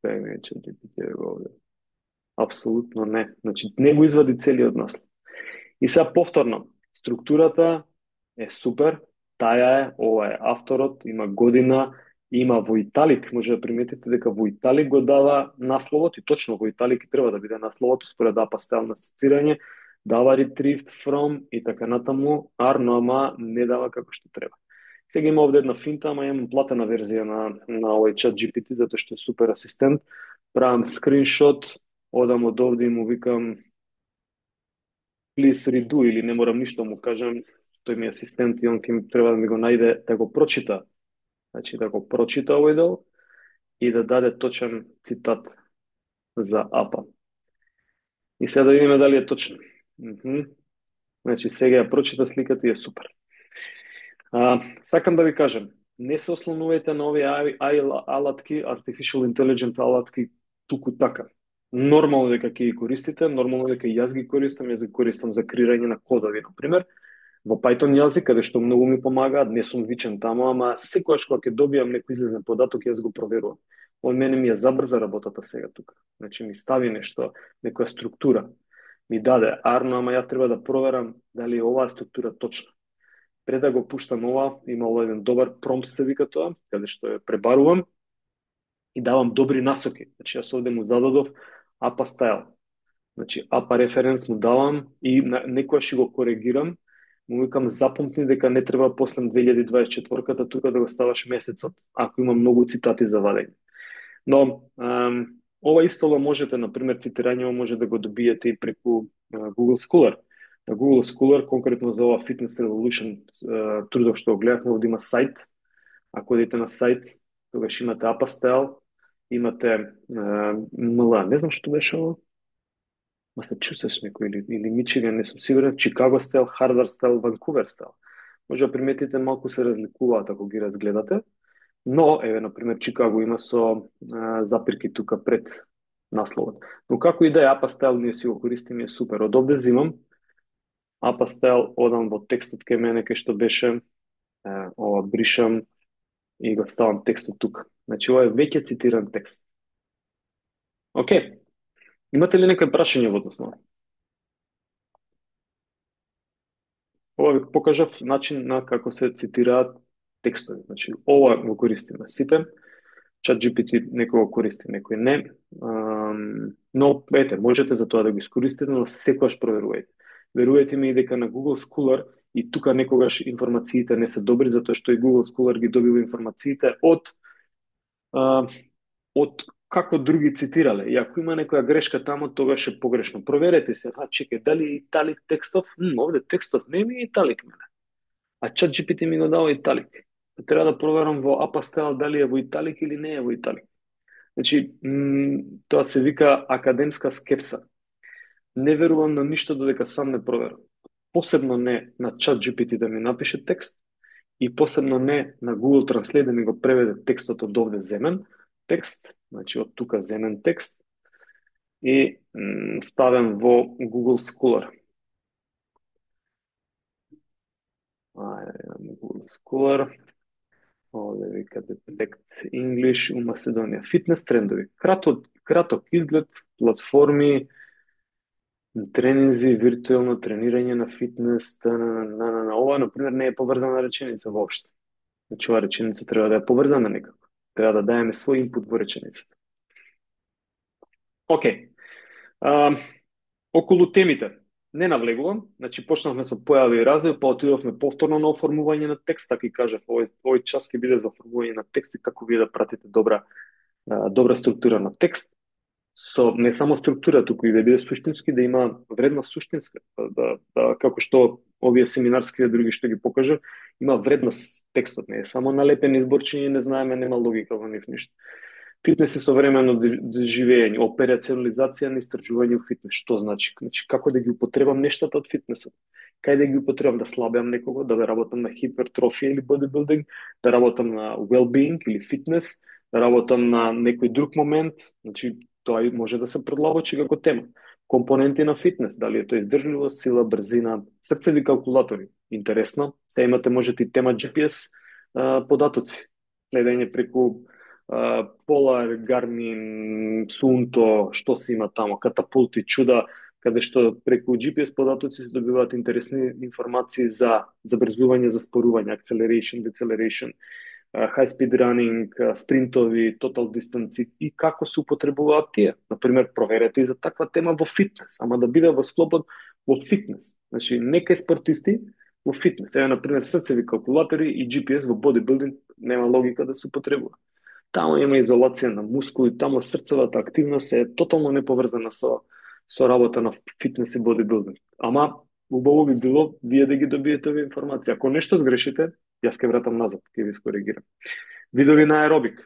Кај ми е ChatGPT го овде? Апсолутно не. Значи, не го извади целиот наслов. И сега повторно, структурата е супер, таја е, ова е авторот, има година, има во италик, може да приметите дека во италик го дава насловот и точно во италик и треба да биде насловот, според APA на цитирање, дава retrieved from и така натаму, ама не дава како што треба. Сега има овде една финта, ама имам платена верзија на овој чат GPT, затоа што е супер асистент. Правам скриншот, одам од овде и му викам please redo или не морам ништо му кажам, тој ми е асистент и он ќе треба да ми го најде да го прочита. Значи да го прочита овој дел и да даде точен цитат за APA. И сега да видиме дали е точно. Значи сега ја прочита сликата и е супер. Сакам да ви кажам, не се ослонувајте на овие алатки, artificial intelligent алатки туку така. Нормално дека ќе ги користите, нормално дека јас ги користам, јас ги користам за креирање на кодови, например, во Python јазик, каде што многу ми помагаат, не сум вичен таму, ама секогаш кога ќе добијам некој излезен податок, јас го проверувам. Он мене ми ја забрза работата сега тука. Значи ми стави нешто, некоја структура, ми даде арно, ама ја треба да проверам дали оваа структура точна. Пред да го пуштам ова, имало еден добар промпт се вика тоа, каде што ја пребарувам и давам добри насоки. Значи јас овде му зададов APA style. Значи APA reference му давам и некојаш го коригирам, му викам запомни дека не треба после 2024-ката тука да го ставаш месецот, ако има многу цитати за вадење. Но ова исто можете, например, цитирање може да го добиете и преку Google Scholar. На Google Scholar, конкретно за ова Fitness Revolution трудов што го гледавме, овде има сајт. Ако одите на сајт, тогаш имате APA style, имате MLA, не знам што беше ова. Масачусетс некој или Мичиган, не сум сигурен, Чикаго стайл, Харвард стайл, Ванкувер стайл. Може да приметите малку се разликуваат ако ги разгледате, но еве на пример Чикаго има со запирки тука пред насловот. Но како и да е APA стайл ние си го користиме е супер. Од овде взимам APA стайл, одам во текстот кај мене кај што беше, ова бришам и го ставам текстот тука. Значи ова е веќе цитиран текст. Океј. Имате ли некој прашање во однос на ова? Ова ви покажав начин на како се цитираат текстови. Значи, ова го користиме сите. ChatGPT некој го користи, некој не. Но, ете, можете за тоа да го искористите, но секогаш проверувајте. Верувајте ми и дека на Google Scholar и тука некогаш информациите не се добри, затоа што и Google Scholar ги добива информациите од како други цитирале. И ако има некоја грешка таму, тогаш е погрешно. Проверете се, чекај, дали е италик текстов? Овде текстов не ми е италик мене. А ChatGPT ми го дава италик. Треба да проверам во APA style дали е во италик или не е во италик. Значи, тоа се вика академска скепса. Не верувам на ништо додека сам не проверам. Посебно не на ChatGPT да ми напише текст и посебно не на Google Translate да ми го преведе текстот од овде земен, текст, значи од тука земен текст и ставен во Google Scholar. Google Scholar. Овде вика Detect English у Македонија. Фитнес трендови. Краток изглед, платформи, тренинзи, виртуелно тренирање на фитнес, ова, например, не е поврзана реченица воопшто. Значи, ова реченица треба да ја поврзаме некако. Треба да даеме свој инпут во реченицата. Океј. Околу темите. Не навлегувам, значи почнавме со појави и развој, па отидовме повторно на оформување на текст, така и кажав, овој час ќе биде за оформување на текст и како вие да пратите добра структура на текст, со не само структура, туку и да биде суштински, да има вредност суштинска, како што овие семинарски и други што ги покажав, има вредност текстот, не е само налепени изборчиња, не знаеме, нема логика во нив ништо. Фитнес и современо живење, операционализација на истражување во фитнес. Што значи? Значи, како да ги употребам нештата од фитнесот? Кај да ги употребам? Да слабеам некого, да работам на хипертрофија или бодибилдинг, да работам на well-being или фитнес, да работам на некој друг момент, значи, тоа може да се предлабочи како тема. Компоненти на фитнес, дали е тоа издржливост, сила, брзина, срцеви калкулатори. Интересно, се имате можете и тема GPS податоци. Следење преку Polar, Garmin, Suunto, што се има тамо, катапулти, чуда, каде што преку GPS податоци се добиваат интересни информации за забрзување, за спорување, acceleration, deceleration, high speed running, спринтови, total distance и како се употребуваат тие. Например, проверете и за таква тема во фитнес, ама да биде во склопот во фитнес. Значи, некај спортисти во фитнес. Ева, например, срцеви калкулатори и GPS во бодибилдинг нема логика да се употребува. Тамо има изолација на мускули, тамо срцевата активност е тотално неповрзана со работа на фитнес и бодибилдинг. Ама, убаво би било вие да ги добиете овие информации. Ако нешто сгрешите, јас ќе вратам назад, ќе ви скоригирам. Видови на аеробик,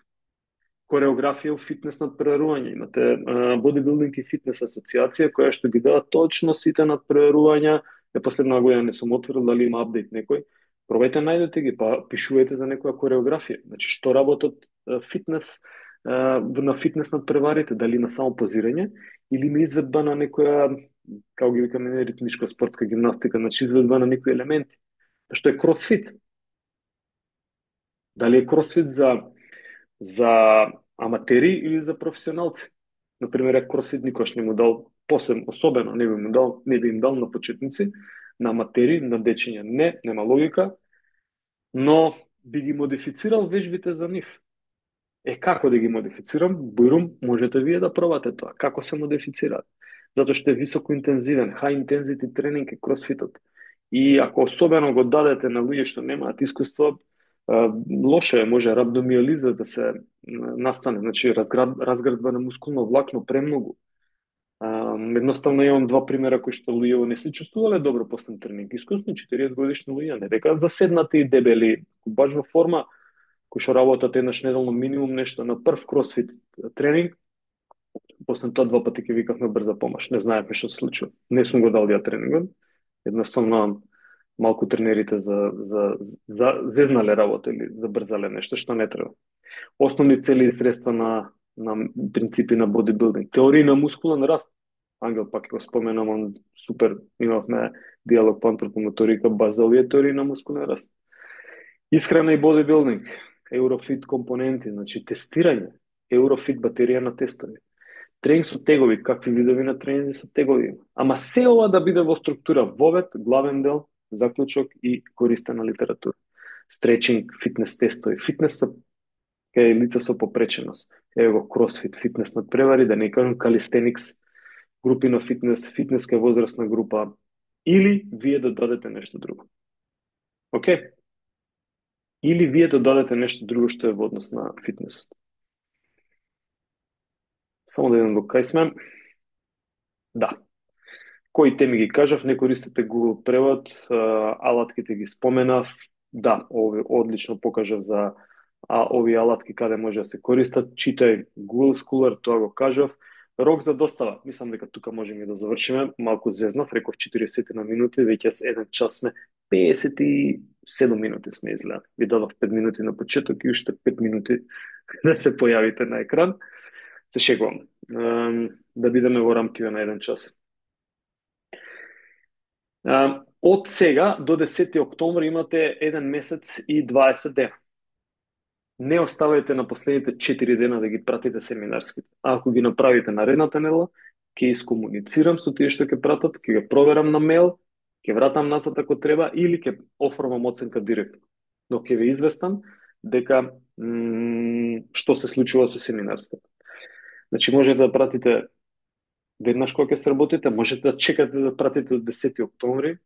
кореографија у фитнес надпреварување. Имате бодибилдинг и фитнес асоциација која што ги дава точно сите надпреварувања. Последна година не сум отворил дали има апдейт некој. Пробајте, најдете ги, па пишувајте за некоја кореографија. Значи, што работат фитнес на фитнес надпреварите, дали на само позирање или на изведба на некоја, како ги викаме, ритмичко спортска гимнастика, значи изведба на некои елементи. Што е кросфит? Дали е кросфит за аматери или за професионалци? Например, кросфит никош не му дал посебно, особено не би им дал на почетници, на аматери, на дечиња. Нема логика, но би ги модифицирал вежбите за нив. Како да ги модифицирам? Бујрум, можете вие да пробате тоа. Како се модифицираат? Затоа што е високо интензивен, high intensity тренинг е кросфитот. И ако особено го дадете на луѓе што немаат искуство, лошо е, може рабдомиолиза да се настане, значи разградба на мускулно влакно премногу. Едноставно имам два примера кои што луѓе не се чувствувале добро после тренинг. Искусни 40 годишни луѓе, не дека заседнати и дебели, баш во форма, кои што работат еднаш неделно минимум нешто на прв кросфит тренинг, после тоа 2 пати ќе викавме брза помош. Не знаевме што се случува. Не сум го дал ја тренингот. Едноставно малку тренерите зезнале работа или забрзале нешто што не треба. Основни цели и средства на принципи на бодибилдинг. Теорија на мускулен раст. Ангел пак го споменам, он супер, имавме диалог по антропомоторика, баз за овие теории на мускулен раст. Исхрана и бодибилдинг, Euroфит компоненти, значи тестирање, Euroфит батерија на тестови. Тренинг со тегови, какви видови на тренинзи со тегови. Ама се ова да биде во структура вовет, главен дел, заклучок и користена литература. Стретчинг, фитнес тестови, фитнес со кај лица со попреченост. Ево кросфит, фитнес надпревари, да не кажам калистеникс, групи на фитнес, фитнеска возрастна група, или вие додадете нешто друго. Океј? Или вие додадете нешто друго што е во однос на фитнес. Само да видам до кај сме. Да. Кои теми ги кажав, не користите Google превод, алатките ги споменав. Да, одлично покажав за овие алатки каде може да се користат. Читај Google Scholar, тоа го кажав. Рок за достава. Мислам дека тука можеме да завршиме. Малку зезнав, реков 40 на минути, веќе еден час сме 50 7 минути сме изгледа. Ви дадов 5 минути на почеток и уште 5 минути да се појавите на екран. Се шегувам. Да бидеме во рамките на 1 час. Од сега до 10 октомври имате 1 месец и 20 дена. Не оставајте на последните 4 дена да ги пратите семинарските. А ако ги направите наредната недела, ќе искомуницирам со тие што ќе пратат, ќе ги проверам на мејл, ќе вратам назад ако треба или ќе оформам оценка директно. Но ќе ве известам дека што се случува со семинарската. Значи можете да пратите веднаш кога ќе сработите, можете да чекате да пратите до 10 октомври,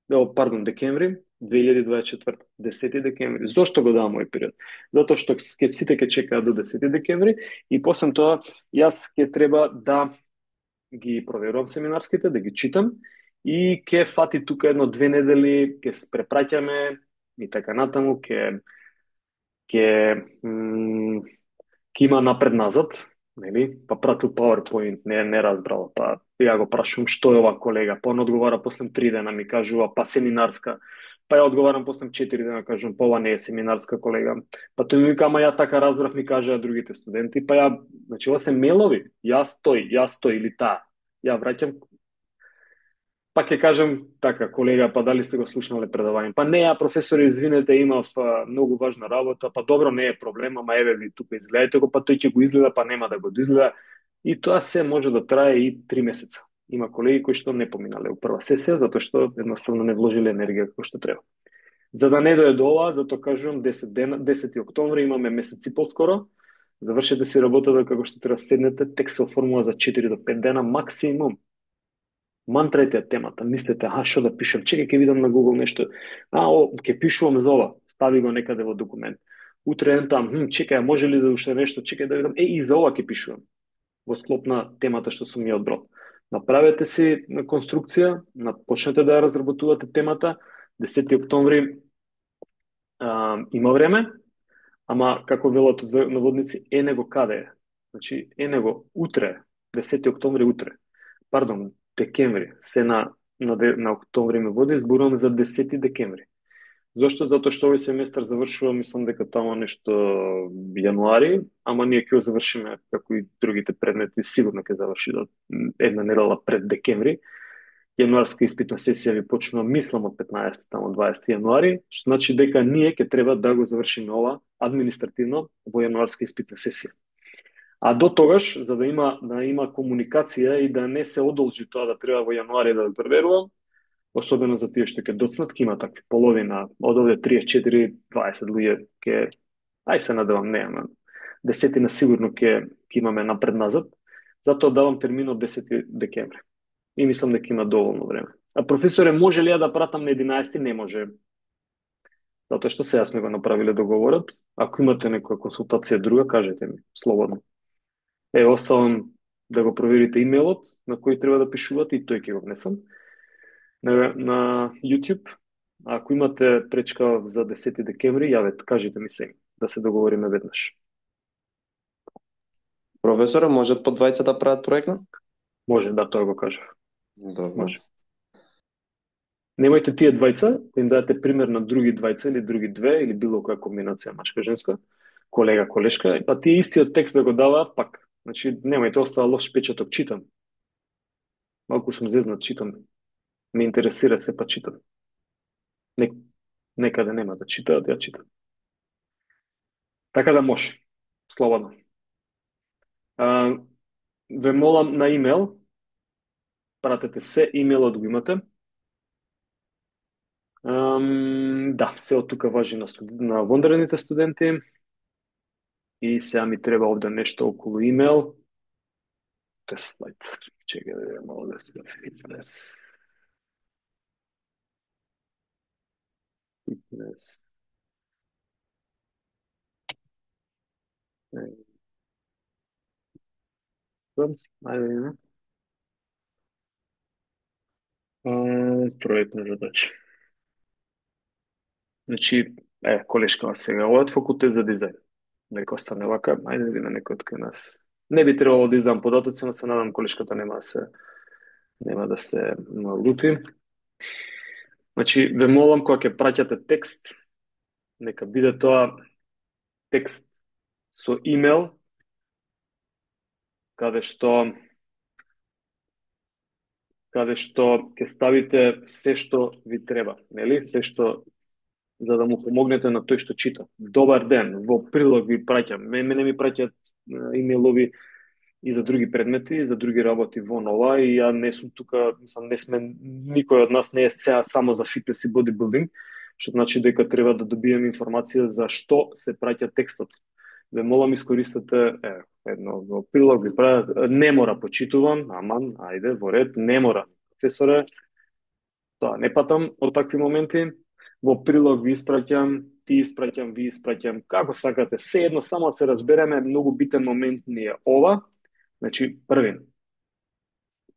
декември 2024, 10 декември. Зошто го давам овој период? Затоа што сите ќе чекаат до 10 декември и после тоа јас ќе треба да ги проверувам семинарските, да ги читам и ќе фати тука 1-2 недели, ќе се препраќаме и така натаму, ќе има напред-назад, нели? Па пратил PowerPoint, не разбрала, па ја го прашувам што е ова колега, па он одговара после 3 дена ми кажува, па семинарска, па ја одговарам после 4 дена, кажувам, па ова не е семинарска колега, па тој ми вика, ама ја така разбрав, ми кажаа другите студенти, па ја, значи ова се мейлови, јас тој или таа, ја враќам, па ќе кажам така, колега, па дали сте го слушнале предавање? Па не, професоре, извинете, имав многу важна работа, па добро, не е проблем, ама еве ви тука изгледајте го, па тој ќе го изгледа, па нема да го изгледа. И тоа се може да трае и 3 месеца. Има колеги кои што не поминале у прва сесија, затоа што едноставно не вложиле енергија како што треба. За да не дое до ова, затоа кажувам 10 октомври, имаме месец и поскоро, завршете си работата како што треба, седнете, текст се оформува за 4 до 5 дена максимум. Мантрајте темата, мислете, што да пишам, чекај ќе видам на Google нешто, ќе пишувам за ова, стави го некаде во документ. Утре чекај, може ли за уште нешто, чекај да видам, и за ова ќе пишувам, во склоп на темата што сум ја одбрал. Направете си конструкција, почнете да ја разработувате темата, 10 октомври има време, ама како велат од наводници, него каде е? Значи, него утре, 10 октомври утре, декември, се на октомври ме води, зборувам за 10 декември. Зошто? Затоа што овој семестар завршува, мислам дека тамо нешто јануари, ама ние ќе го завршиме, како и другите предмети, сигурно ќе заврши до една недела пред декември. Јануарска испитна сесија ви почнува, мислам, од 15 тамо 20 јануари, што значи дека ние ќе треба да го завршиме ова административно во јануарска испитна сесија. А до тогаш, за да има комуникација и да не се одолжи тоа да треба во јануари да проверувам, особено за тие што ќе доцнат, ќе има такви половина, од овде 34, 20 луѓе се надевам, не, ама 10 сигурно ќе имаме напред-назад, затоа давам термин од 10 декември. И мислам дека има доволно време. А професоре, може ли ја да пратам на 11? Не може. Затоа што сега сме го направиле договорот. Ако имате некоја консултација друга, кажете ми, слободно. Оставам да го проверите имейлот на кој треба да пишувате и тој ќе го внесам на YouTube. Ако имате пречка за 10 декември, јавете, кажете ми се, да се договориме веднаш. Професоре, можат по двајца да прават проектна? Може, да, тоа го кажав. Добро. Може. Немојте тие двајца, да им дадете пример на други двајца или други две, или било која комбинација машка-женска, колега-колешка, па тие истиот текст да го даваат пак. Значи, немајте, остава лош печаток, читам. Малку сум зезнат, читам. Ме интересира се, па читам. Некаде нема да читаат, ја читам. Така да може, слободно. Ве молам на имейл, пратете се, имейлот го имате. Да, се од тука важи на вондарените студенти. И сега ми треба овде нешто околу имейл. Слайд. Чекај да видам овде фитнес. Ајде видиме. Проектна задача. Значи, колешкава сега, овој факултет за дизајн. Нека остане вака, ајде да видиме некој од кај нас. Не би требало да издам податоци, но се надам колешката нема да се налути. Значи, ве молам кога ќе праќате текст, нека биде тоа текст со имейл, каде што ќе ставите се што ви треба, нели? Се што за да му помогнете на тој што чита. Добар ден, во прилог ви праќам. Мене ми праќаат имейлови и за други предмети, и за други работи во нова, и ја не сум тука, мислам, не сме, никој од нас не е сега само за фитнес и бодибилдинг, што значи дека треба да добиеме информација за што се праќа текстот. Ве молам искористете, едно во прилог ви прават, не мора почитувам, аман, ајде, во ред, не мора, професоре, тоа не патам од такви моменти, во прилог ви испраќам, ти испраќам, ви испраќам, како сакате, се едно, само да се разбереме, многу битен момент ни е ова. Значи, први,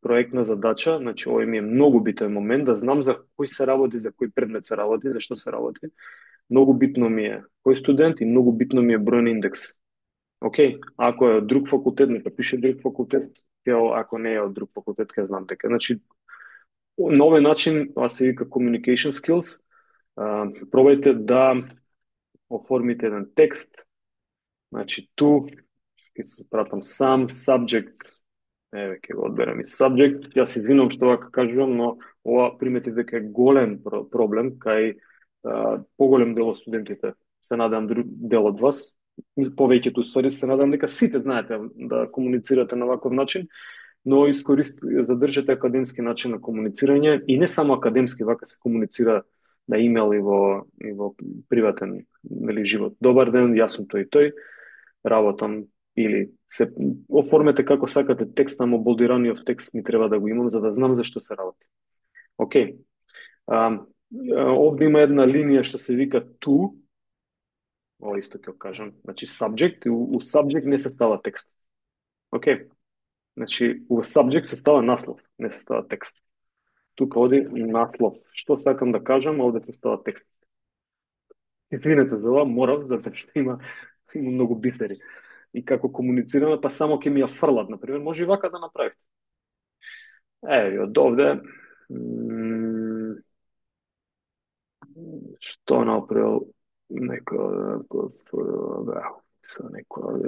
проектна задача, значи овој ми е многу битен момент, да знам за кој се работи, за кој предмет се работи, за што се работи. Многу битно ми е кој студент и многу битно ми е број на индекс. Океј, ако е од друг факултет, нека пише друг факултет, ако не е од друг факултет, ќе знам дека. Значи, на овој начин, тоа се вика communication skills, пробајте да оформите еден текст, значи ту, ќе се пратам сам, subject, ќе го одберам и subject, јас се извинувам што вака кажувам, но ова приметив дека е голем проблем, кај поголем дел од студентите, се надам дел од вас, повеќето ствари се надам дека сите знаете да комуницирате на ваков начин, но задржете академски начин на комуницирање и не само академски, вака се комуницира на имейл и во приватен живот. Добар ден, јас сум тој и тој, работам или се оформете како сакате текст, на мобилдираниот текст ми треба да го имам за да знам за што се работи. Океј. Овде има една линија што се вика to, ова исто ќе кажам, значи subject, и у subject не се става текст. Океј. Значи, у subject се става наслов, не се става текст. Тука оди наслов. Што сакам да кажам, овде се става текст. Извинете за ова, морав, затоа што има многу бифери. И како комуницираме, па само ќе ми ја фрлат, например, може и вака да направите. Еви, од овде, што направил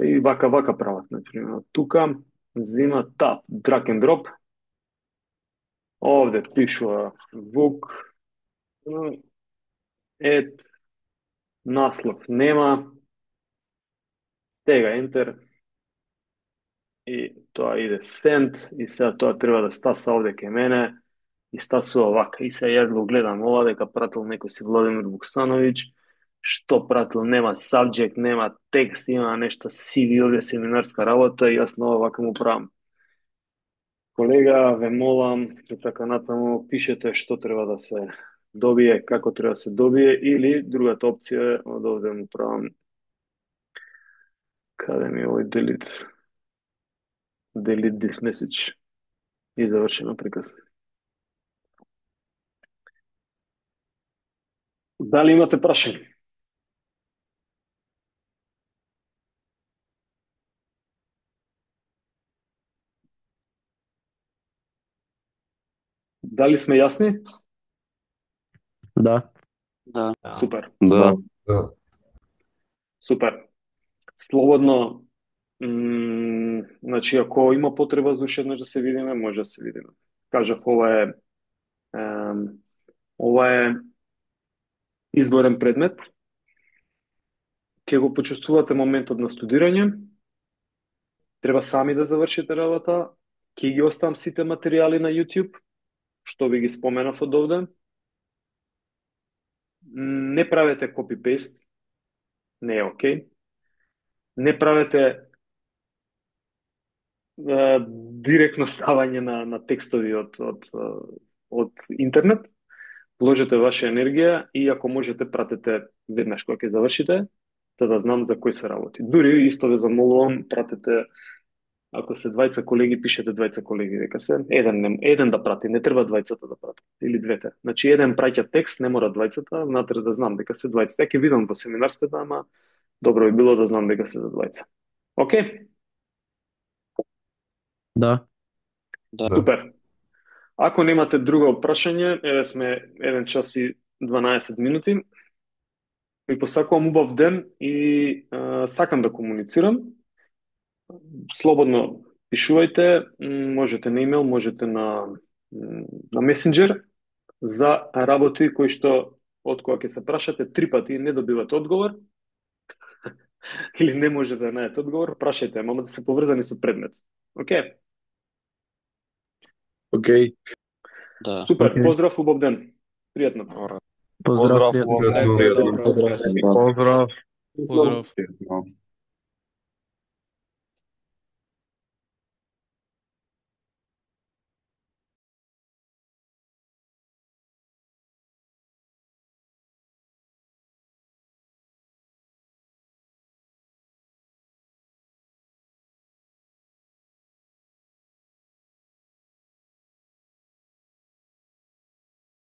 и вака прават, например, тука, взима тап, drag and drop, овде пишува Вук, наслов нема, тега ентер, и тоа иде send, и сега тоа треба да стаса овде кај мене, и стасува вака. И сега јас го гледам ова, дека пратил некој си Владимир Вуксановиќ, што пратил, нема subject, нема текст, има нешто CV, овде семинарска работа, и јас на ова вака му правам. Колега, ве молам, и така натаму, пишете што треба да се добие, како треба да се добие, или другата опција е од овде му правам, каде ми е овој delete this message, и завршено приказ. Дали имате прашање? Дали сме јасни? Да. Да. Супер. Да. Супер. Слободно, значи, ако има потреба за уште еднаш да се видиме, може да се видиме. Кажав, ова е изборен предмет. Ќе го почувствувате моментот на студирање. Треба сами да завршите работа. Ќе ги оставам сите материјали на YouTube, што ви ги споменав од овде. Не правете copy-paste. Не е окей. Не правете директно ставање на текстови од интернет. Вложете ваша енергија и ако можете пратете веднаш кога ќе завршите, за да знам за кој се работи. Дури исто ве замолувам, пратете, ако се двајца колеги, пишете двајца колеги, дека се еден да прати, не треба двајцата да пратат, или двете. Значи еден праќа текст, не мора двајцата, внатре да знам дека се двајцата. Ќе видам во семинарската, ама добро би било да знам дека се за двајца. Океј? Да. Да. Супер. Ако немате друго прашање, еве сме 1 час и 12 минути. Ви посакувам убав ден и сакам да комуницирам. Слободно пишувајте, можете на имейл, можете на месенџер за работи кои што од кога ќе се прашате 3 пати и не добивате одговор или не можете да најдете одговор, прашајте, мама да се поврзани со предмет. Океј? Океј. Да. Супер, Океј. поздрав, убав ден. Пријатно. Добро. Поздрав, пријатно. Поздрав. Поздрав. Поздрав. Поздрав. Поздрав.